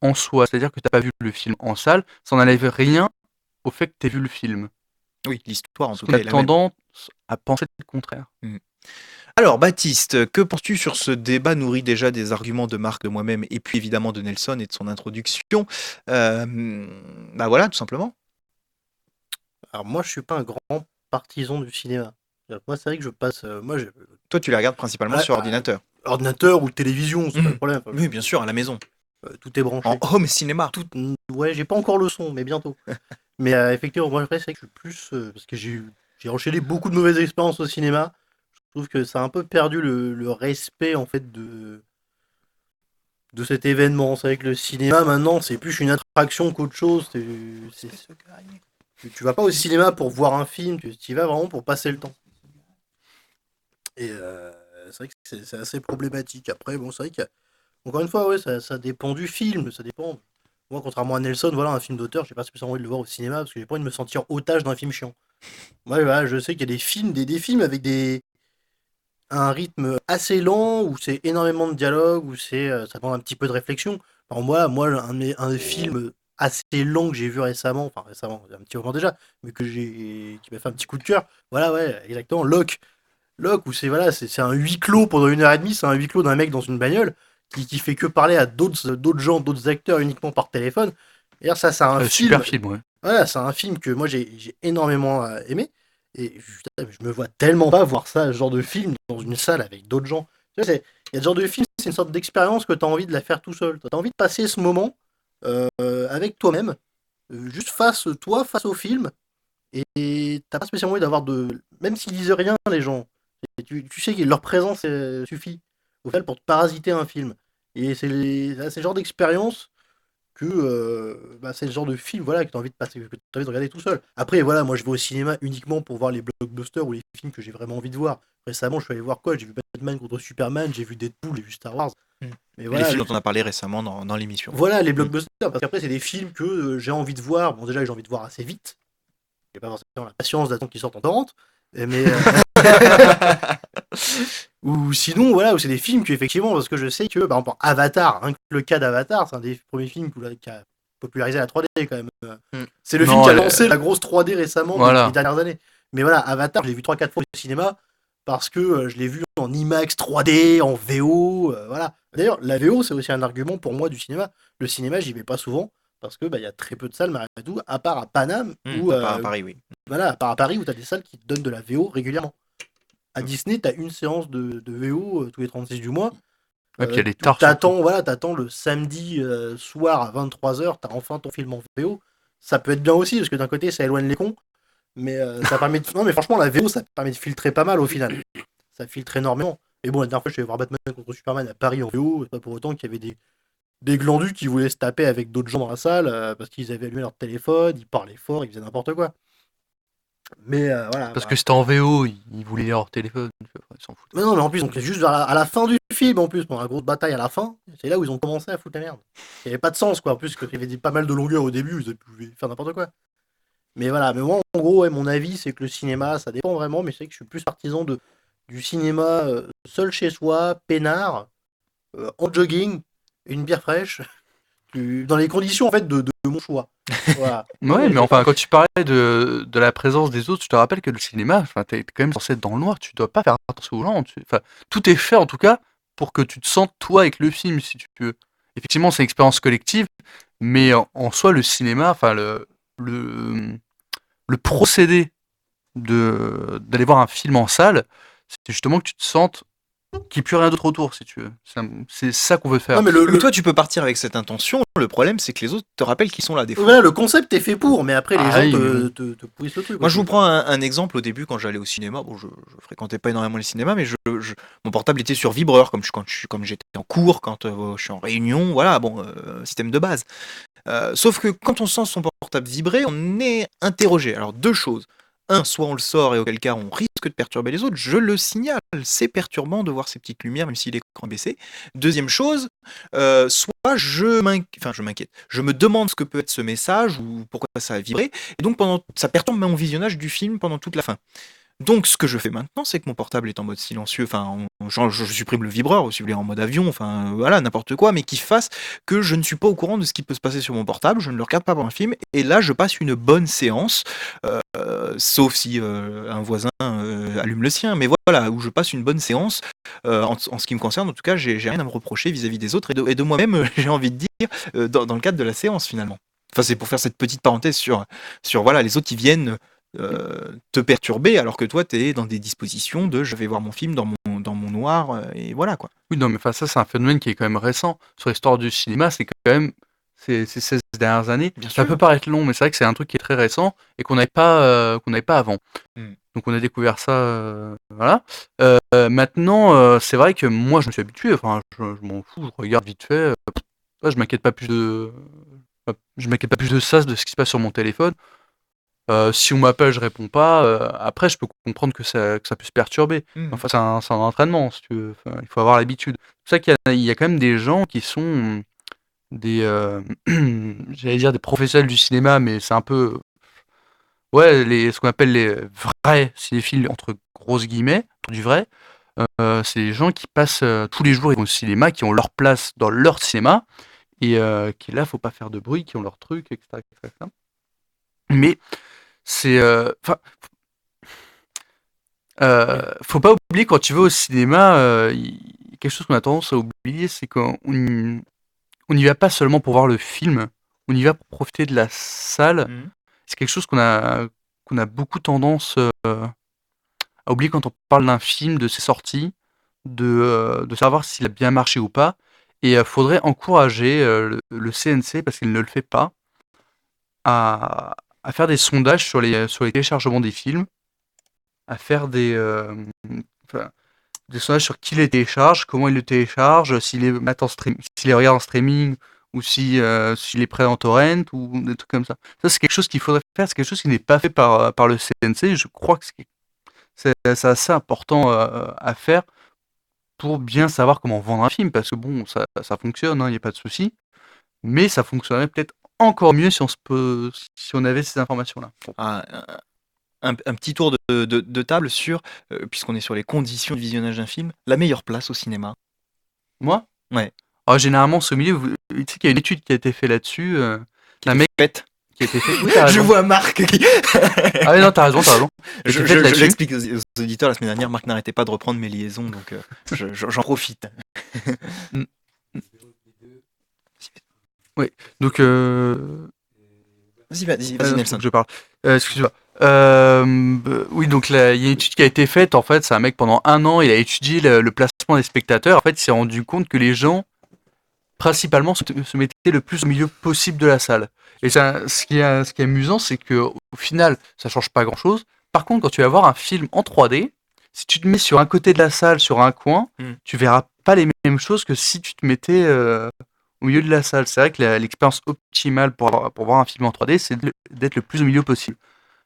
en soi. C'est-à-dire que tu n'as pas vu le film en salle, ça n'enlève rien au fait que tu aies vu le film. Oui, l'histoire en tout On cas a est la même. tendance à penser le contraire. Alors, Baptiste, que penses-tu sur ce débat nourri déjà des arguments de Marc, de moi-même, et puis évidemment de Nelson et de son introduction? Bah voilà, tout simplement. Alors moi, je suis pas un grand partisan du cinéma. C'est-à-dire que moi, c'est vrai que je passe... moi, j'ai Toi, tu les regardes principalement Ouais, sur ordinateur. ordinateur ou télévision, c'est pas le problème. Oui, bien sûr, à la maison. Tout est branché. En home cinéma. Ouais, j'ai pas encore le son, mais bientôt. Mais effectivement, moi, après, c'est vrai que je suis plus... parce que j'ai enchaîné beaucoup de mauvaises expériences au cinéma. Je trouve que ça a un peu perdu le respect, en fait, de cet événement. C'est vrai que le cinéma, maintenant, c'est plus une attraction qu'autre chose. Tu vas pas au cinéma pour voir un film, tu y vas vraiment pour passer le temps. Et c'est vrai que c'est assez problématique. Après, bon, c'est vrai que, encore une fois, ouais, ça dépend du film, ça dépend. Moi, contrairement à Nelson, voilà, un film d'auteur, j'ai pas spécialement envie de le voir au cinéma parce que j'ai pas envie de me sentir otage d'un film chiant. Moi, voilà, je sais qu'il y a des films, des films avec un rythme assez lent, où c'est énormément de dialogue, où ça demande un petit peu de réflexion. Alors moi un des films assez lents que j'ai vu récemment, enfin récemment, il y a un petit moment déjà, mais qui m'a fait un petit coup de cœur, voilà, ouais, exactement, Locke, où c'est un huis clos pendant 1 heure et demie, c'est un huis clos d'un mec dans une bagnole, qui fait que parler à d'autres gens, d'autres acteurs uniquement par téléphone. Et ça, c'est un film... Super film, ouais. Voilà, c'est un film que moi j'ai énormément aimé. Et putain, je me vois tellement pas voir ça, ce genre de film, dans une salle avec d'autres gens. Tu vois, il y a ce genre de film, c'est une sorte d'expérience que tu as envie de la faire tout seul. Tu as envie de passer ce moment avec toi-même, juste face au film. Et t'as pas spécialement envie d'avoir de. Même s'ils disent rien, les gens, et tu sais que leur présence suffit au final pour te parasiter un film. Et c'est le genre d'expérience c'est le genre de film voilà, que tu as envie de passer, que t'as envie de regarder tout seul. Après, voilà, moi je vais au cinéma uniquement pour voir les blockbusters ou les films que j'ai vraiment envie de voir. Récemment, je suis allé voir quoi? J'ai vu Batman contre Superman, j'ai vu Deadpool, j'ai vu Star Wars. Mais Les voilà, films dont on a parlé récemment dans l'émission. voilà les blockbusters, parce qu'après, c'est des films que j'ai envie de voir. Bon, déjà, j'ai envie de voir assez vite. J'ai pas forcément la patience d'attendre qu'ils sortent en torrent. Mais. Ou sinon, voilà, où c'est des films que, effectivement, parce que je sais que, par exemple, Avatar, hein, le cas d'Avatar, c'est un des premiers films qui a popularisé la 3D quand même. C'est le film qui a lancé la grosse 3D récemment, Voilà. les dernières années. Mais voilà, Avatar, je l'ai vu 3-4 fois au cinéma parce que je l'ai vu en IMAX 3D, en VO, voilà. D'ailleurs, la VO, c'est aussi un argument pour moi du cinéma. Le cinéma, j'y vais pas souvent parce que y a très peu de salles, malgré tout, à part à Paname ou à Paris, oui. voilà, à part à Paris où tu as des salles qui te donnent de la VO régulièrement. À Disney, tu as une séance de VO tous les 36 du mois. Et puis il y a des tartes. T'attends le samedi soir à 23h, t'as enfin ton film en VO. Ça peut être bien aussi, parce que d'un côté, ça éloigne les cons. Mais ça permet de. Non, mais franchement, la VO, ça permet de filtrer pas mal au final. Ça filtre énormément. Et bon, la dernière fois, je suis allé voir Batman contre Superman à Paris en VO. C'est pas pour autant qu'il y avait des glandus qui voulaient se taper avec d'autres gens dans la salle parce qu'ils avaient allumé leur téléphone, ils parlaient fort, ils faisaient n'importe quoi. Mais voilà. Parce que c'était en VO, ils voulaient leur téléphone. Ils s'en foutent. Mais non, mais en plus, donc, juste à la fin du film, en plus, pendant la grosse bataille à la fin, c'est là où ils ont commencé à foutre la merde. Il n'y avait pas de sens, quoi. En plus, qu'il y avait pas mal de longueur au début, ils pouvaient faire n'importe quoi. Mais voilà, mais moi, en gros, mon avis, c'est que le cinéma, ça dépend vraiment, mais c'est que je suis plus partisan du cinéma seul chez soi, peinard, en jogging, une bière fraîche. dans les conditions en fait de mon choix. Voilà. Ouais, mais enfin, quand tu parlais de la présence des autres, je te rappelle que le cinéma, enfin, t'es quand même censé être dans le noir, tu dois pas faire attention aux gens. Enfin, tout est fait en tout cas pour que tu te sentes toi avec le film, si tu veux. Effectivement, c'est une expérience collective, mais en soi, le cinéma, enfin, le, le procédé d'aller voir un film en salle, c'est justement que tu te sentes qu'il n'y ait plus rien d'autre autour, si tu veux. C'est ça qu'on veut faire. Non, mais Mais toi, tu peux partir avec cette intention. Le problème, c'est que les autres te rappellent qu'ils sont là des fois. voilà, le concept est fait pour, mais après les Ah gens oui, te pourrissent le truc. Moi, je vous prends un exemple au début quand j'allais au cinéma. Bon, je fréquentais pas énormément les cinémas, mais mon portable était sur vibreur, comme j'étais en cours, quand je suis en réunion. Voilà, bon, système de base. Sauf que quand on sent son portable vibrer, on est interrogé. Alors, deux choses. Un, soit on le sort et auquel cas on risque de perturber les autres. Je le signale, c'est perturbant de voir ces petites lumières, même si l'écran est baissé. Deuxième chose, soit je m'inquiète. Je me demande ce que peut être ce message ou pourquoi ça a vibré. Et donc ça perturbe mon visionnage du film pendant toute la fin. Donc ce que je fais maintenant, c'est que mon portable est en mode silencieux, enfin je supprime le vibreur, ou si vous voulez en mode avion, enfin voilà, n'importe quoi, mais qui fasse que je ne suis pas au courant de ce qui peut se passer sur mon portable, je ne le regarde pas pendant un film, et là je passe une bonne séance, sauf si un voisin allume le sien, mais voilà, où je passe une bonne séance, en ce qui me concerne, en tout cas, j'ai rien à me reprocher vis-à-vis des autres, et de moi-même, j'ai envie de dire, dans le cadre de la séance finalement. Enfin, c'est pour faire cette petite parenthèse sur voilà, les autres qui viennent te perturber alors que toi tu es dans des dispositions de je vais voir mon film dans mon noir et voilà quoi. oui, non, mais enfin, ça, c'est un phénomène qui est quand même récent. Sur l'histoire du cinéma, c'est quand même ces 16 dernières années. Bien Ça sûr. peut paraître long, mais c'est vrai que c'est un truc qui est très récent et qu'on n'avait pas avant. Mm. Donc on a découvert ça, voilà. Maintenant, c'est vrai que moi, je me suis habitué. Enfin, je m'en fous, je regarde vite fait. Ouais, je m'inquiète pas plus de ça, de ce qui se passe sur mon téléphone. Si on m'appelle, je réponds pas. Après, je peux comprendre que ça puisse perturber. Mm. Enfin, c'est un entraînement, si tu veux. Enfin, il faut avoir l'habitude. C'est pour ça qu'il y a quand même des gens qui sont des, j'allais dire des professionnels du cinéma, mais c'est un peu, ouais, ce qu'on appelle les vrais cinéphiles, entre grosses guillemets, du vrai. C'est les gens qui passent tous les jours ils vont au cinéma, qui ont leur place dans leur cinéma, et qui là, faut pas faire de bruit, qui ont leur truc, etc. etc. Mais c'est. Enfin, faut pas oublier quand tu vas au cinéma, y a quelque chose qu'on a tendance à oublier, c'est qu'on n'y va pas seulement pour voir le film, on y va pour profiter de la salle. Mm. C'est quelque chose qu'on a beaucoup tendance à oublier quand on parle d'un film, de ses sorties, de savoir s'il a bien marché ou pas. Et faudrait encourager le CNC, parce qu'il ne le fait pas, à faire des sondages sur les téléchargements des films, à faire enfin, des sondages sur qui les télécharge, comment il le télécharge, s'il les regarde en streaming ou s'il est prêt en torrent ou des trucs comme ça. Ça, c'est quelque chose qu'il faudrait faire, c'est quelque chose qui n'est pas fait par le CNC. Je crois que c'est assez important à faire pour bien savoir comment vendre un film, parce que bon, ça fonctionne, il n'y a pas de souci, mais ça fonctionnerait peut-être encore mieux si on avait ces informations-là. Ah, un petit tour de table sur, puisqu'on est sur les conditions de visionnage d'un film, la meilleure place au cinéma. Moi? Ouais. Généralement, c'est au milieu. Tu sais qu'il y a une étude qui a été faite là-dessus. Un mec Faites. qui a été fait. Oui, t'as Je raison. vois Marc qui... Ah oui, non, t'as raison. Je Été faite là-dessus. l'explique aux auditeurs la semaine dernière, Marc n'arrêtait pas de reprendre mes liaisons, donc j'en profite. Donc, Vas-y Nelson. je parle. Excuse-moi. Oui, donc il y a une étude qui a été faite. En fait, c'est un mec pendant 1 an, il a étudié le placement des spectateurs. En fait, il s'est rendu compte que les gens, principalement, se mettaient le plus au milieu possible de la salle. Et ce qui est amusant, c'est que au final, ça change pas grand-chose. Par contre, quand tu vas voir un film en 3D, si tu te mets sur un côté de la salle, sur un coin, tu verras pas les mêmes choses que si tu te mettais au milieu de la salle. C'est vrai que l'expérience optimale pour voir un film en 3D, c'est d'être le plus au milieu possible.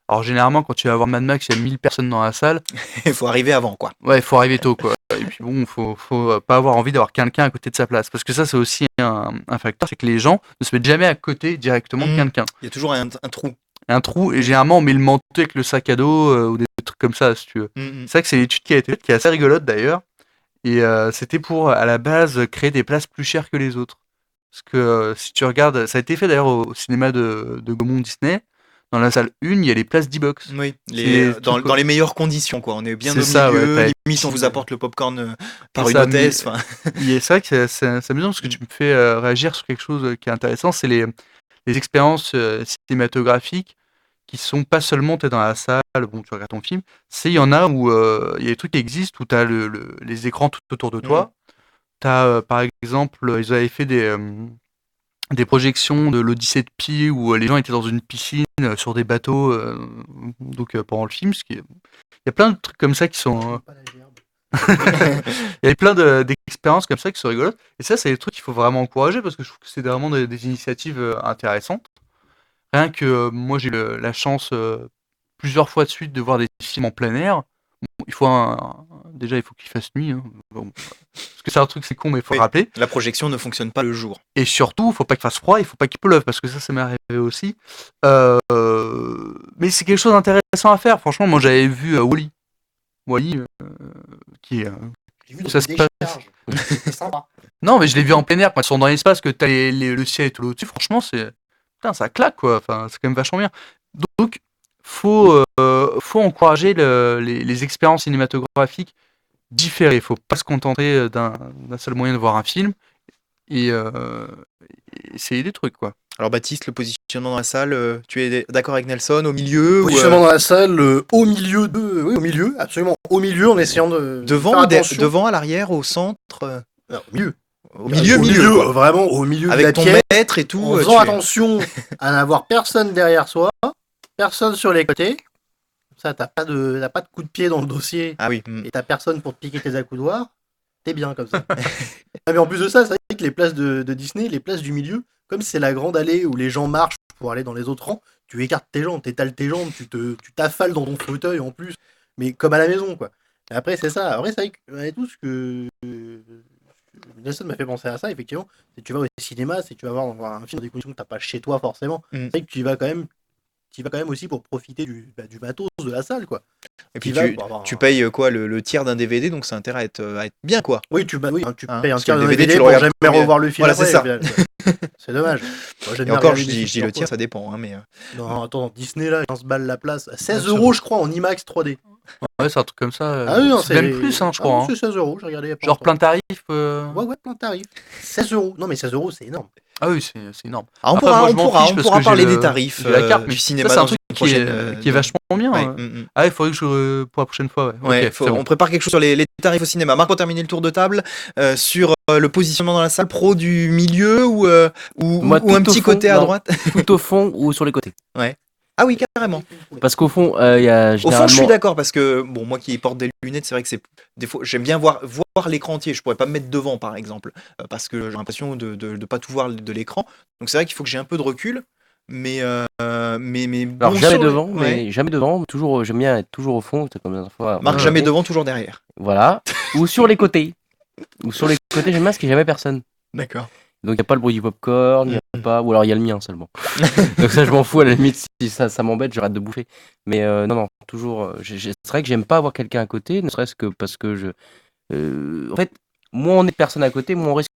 Alors généralement, quand tu vas voir Mad Max, il y a 1000 personnes dans la salle. Il faut arriver avant, quoi. Ouais, il faut arriver tôt, quoi. Et puis bon, faut pas avoir envie d'avoir quelqu'un à côté de sa place. Parce que ça, c'est aussi un facteur, c'est que les gens ne se mettent jamais à côté directement de quelqu'un. Il y a toujours un trou. Un trou, et généralement, on met le manteau avec le sac à dos ou des trucs comme ça, si tu veux. C'est vrai que c'est l'étude qui a été faite, qui est assez rigolote d'ailleurs. Et c'était pour, à la base, créer des places plus chères que les autres. Parce que si tu regardes, ça a été fait d'ailleurs au cinéma de Gaumont Disney. Dans la salle 1, il y a les places d'e-box. Oui, C'est dans, tout- dans les meilleures conditions, quoi. On est bien C'est au ça, milieu, ouais, limite on vous apporte le popcorn par C'est une ça, hôtesse. mais- enfin. C'est vrai que c'est amusant parce que tu me fais réagir sur quelque chose qui est intéressant, c'est les expériences cinématographiques qui sont pas seulement t'es dans la salle, bon tu regardes ton film, il y en a où il y a des trucs qui existent où tu as les écrans tout autour de toi. Tu as par exemple, ils avaient fait des projections de l'Odyssée de Pi où les gens étaient dans une piscine sur des bateaux pendant le film. Il y a plein de trucs comme ça qui sont. Pas la gerbe. Il y a plein d'expériences comme ça qui sont rigolotes. Et ça, c'est des trucs qu'il faut vraiment encourager parce que je trouve que c'est vraiment des initiatives intéressantes. Rien que moi, j'ai eu la chance plusieurs fois de suite de voir des films en plein air. Bon, déjà, il faut qu'il fasse nuit. Hein. Bon, parce que c'est un truc, c'est con, mais il faut Oui. rappeler. La projection ne fonctionne pas le jour. Et surtout, il faut pas qu'il fasse froid, il faut pas qu'il pleuve, parce que ça m'est arrivé aussi. Mais c'est quelque chose d'intéressant à faire. Franchement, moi, j'avais vu Wall-E. Wall-E, qui est... J'ai vu dans Ça une se passe. décharge. C'est sympa. Non, mais je l'ai vu en plein air, quand ils sont dans l'espace, que t'as le ciel et tout au-dessus. Franchement, putain, ça claque, quoi. Enfin, c'est quand même vachement bien. Donc, faut encourager les expériences cinématographiques différées. Faut pas se contenter d'un seul moyen de voir un film et essayer des trucs, quoi. Alors Baptiste, le positionnement dans la salle, tu es d'accord avec Nelson au milieu ou, Positionnement dans la salle, au milieu oui, au milieu, absolument, au milieu, en essayant de devant, faire ou attention. devant, à l'arrière, au centre, Non, au milieu. au milieu, quoi. Vraiment au milieu de la Avec ton pièce, maître et tout. en tu faisant es- attention à n'avoir personne derrière soi, personne sur les côtés. Ça, t'as pas de coup de pied dans le dossier Ah oui. et t'as personne pour te piquer tes accoudoirs. T'es bien comme ça. Ah, mais en plus de ça, c'est vrai que les places de Disney, les places du milieu, comme c'est la grande allée où les gens marchent pour aller dans les autres rangs, tu écartes tes jambes, t'étales tes jambes, tu t'affales dans ton fauteuil en plus, mais comme à la maison, quoi. Et après, c'est ça. Après, c'est vrai que tout ce que Nelson m'a fait penser à ça, effectivement. C'est que tu vas au cinéma, c'est que tu vas voir un film dans des conditions que t'as pas chez toi forcément. Mm. C'est vrai que tu y vas quand même aussi pour profiter du matos de la salle, quoi. Et puis Tu vas tu, pour avoir tu payes quoi le tiers d'un DVD, donc ça a intérêt à être bien, quoi. Oui, tu Hein, payes un parce que tiers le de DVD, DVD tu le pour regardes jamais combien revoir le film. Voilà, c'est après, ça. C'est dommage. Moi, j'aime Et bien encore, regarder je des dis films le plusieurs tiers, fois. ça dépend, hein, mais Non, attends, Disney là, 15 balles la place. 16 c'est euros, je crois, en IMAX 3D. Ouais, c'est un truc comme ça. Ah oui, non, c'est même plus, hein, je crois. non, Hein. c'est 16 euros, j'ai regardé il y a pas Genre longtemps. plein tarif. Ouais, plein de tarifs. 16 euros. Non, mais 16 euros, c'est énorme. Ah oui, c'est énorme. Ah, on Après, pourra, moi, on je m'en pourra, fiche on parce pourra que parler j'ai des le- tarifs j'ai la carte, mais du cinéma ça, c'est un dans truc une qui est, prochaine, qui est vachement bien. ouais, hein. Ah, il faudrait que pour la prochaine fois. Ouais, Ouais, ok, c'est bon. on prépare quelque chose sur les tarifs au cinéma. Marc, pour terminer le tour de table, sur le positionnement dans la salle, pro du milieu ou Moi, un tout au petit fond, côté à non. droite. Tout au fond ou sur les côtés. Ah oui, carrément. Parce qu'au fond, il y a Au fond, généralement. je suis d'accord parce que, bon, moi qui porte des lunettes, c'est vrai que des fois, j'aime bien voir l'écran entier. Je pourrais pas me mettre devant, par exemple, parce que j'ai l'impression de pas tout voir de l'écran. Donc c'est vrai qu'il faut que j'ai un peu de recul, mais Alors bon, jamais sur le- devant, ouais. mais jamais devant. Toujours, j'aime bien être toujours au fond. C'est comme la dernière fois. Marc, Ouais, jamais ouais. devant, toujours derrière. Voilà. Ou sur les côtés. Ou sur les côtés, j'aime bien parce qu'il n'y a jamais personne. D'accord. Donc il n'y a pas le bruit du popcorn, il y a pas. Ou alors il y a le mien seulement. Donc ça, je m'en fous à la limite. Si ça m'embête, j'arrête de bouffer. Mais non, toujours. C'est vrai que j'aime pas avoir quelqu'un à côté, ne serait-ce que parce que en fait, moins on est de personnes à côté, moins on risque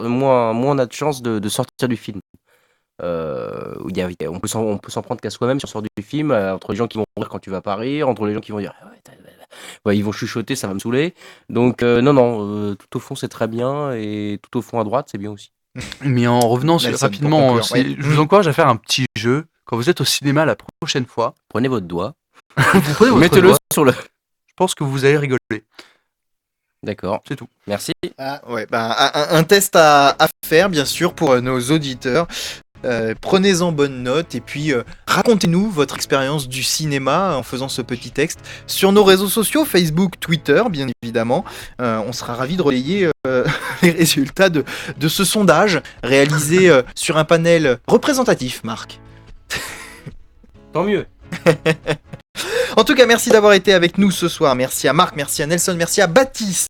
moins on a de chances de sortir du film. On peut s'en prendre qu'à soi-même sur sort du film, entre les gens qui vont rire quand tu vas pas rire, entre les gens qui vont dire ouais, ils vont chuchoter, ça va me saouler. Donc non, tout au fond c'est très bien et tout au fond à droite c'est bien aussi. Mais en revenant Nelson, pour rapidement, conclure, ouais. je vous encourage à faire un petit jeu. Quand vous êtes au cinéma la prochaine fois, Prenez votre doigt, vous prenez votre mettez-le doigt, sur le. je pense que vous allez rigoler. D'accord. C'est tout. Merci. Ouais, un test à faire, bien sûr, pour nos auditeurs. Prenez-en bonne note et puis racontez-nous votre expérience du cinéma en faisant ce petit texte sur nos réseaux sociaux, Facebook, Twitter, bien évidemment. On sera ravis de relayer les résultats de ce sondage réalisé sur un panel représentatif, Marc. Tant mieux. En tout cas, merci d'avoir été avec nous ce soir. Merci à Marc, merci à Nelson, merci à Baptiste.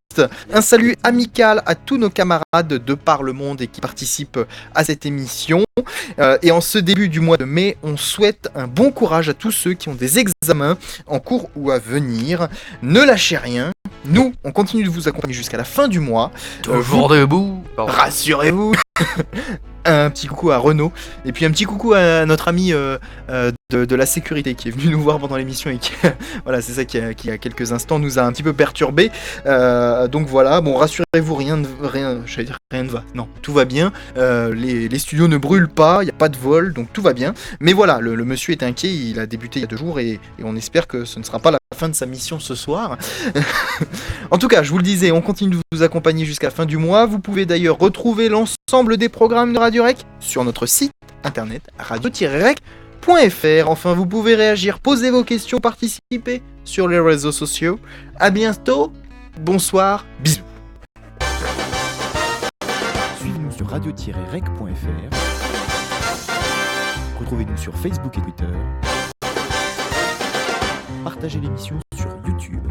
Un salut amical à tous nos camarades de par le monde et qui participent à cette émission. Et en ce début du mois de mai, on souhaite un bon courage à tous ceux qui ont des examens en cours ou à venir. Ne lâchez rien. Nous, on continue de vous accompagner jusqu'à la fin du mois. Toujours debout. Pardon. Rassurez-vous. Un petit coucou à Renaud, et puis un petit coucou à notre ami de la sécurité qui est venu nous voir pendant l'émission et qui, voilà, c'est ça qui a quelques instants nous a un petit peu perturbé. Donc voilà, bon, rassurez-vous, rien ne va. Non, tout va bien. Les studios ne brûlent pas, il n'y a pas de vol, donc tout va bien. Mais voilà, le monsieur est inquiet, il a débuté il y a 2 jours et on espère que ce ne sera pas la fin de sa mission ce soir. En tout cas, je vous le disais, on continue de vous accompagner jusqu'à la fin du mois. Vous pouvez d'ailleurs retrouver l'ensemble des programmes de Radio Rec sur notre site internet radio-rec.fr. Enfin, vous pouvez réagir, poser vos questions, participer sur les réseaux sociaux. À bientôt, bonsoir, bisous. Suivez-nous sur radio-rec.fr. Retrouvez-nous sur Facebook et Twitter. Partagez l'émission sur YouTube.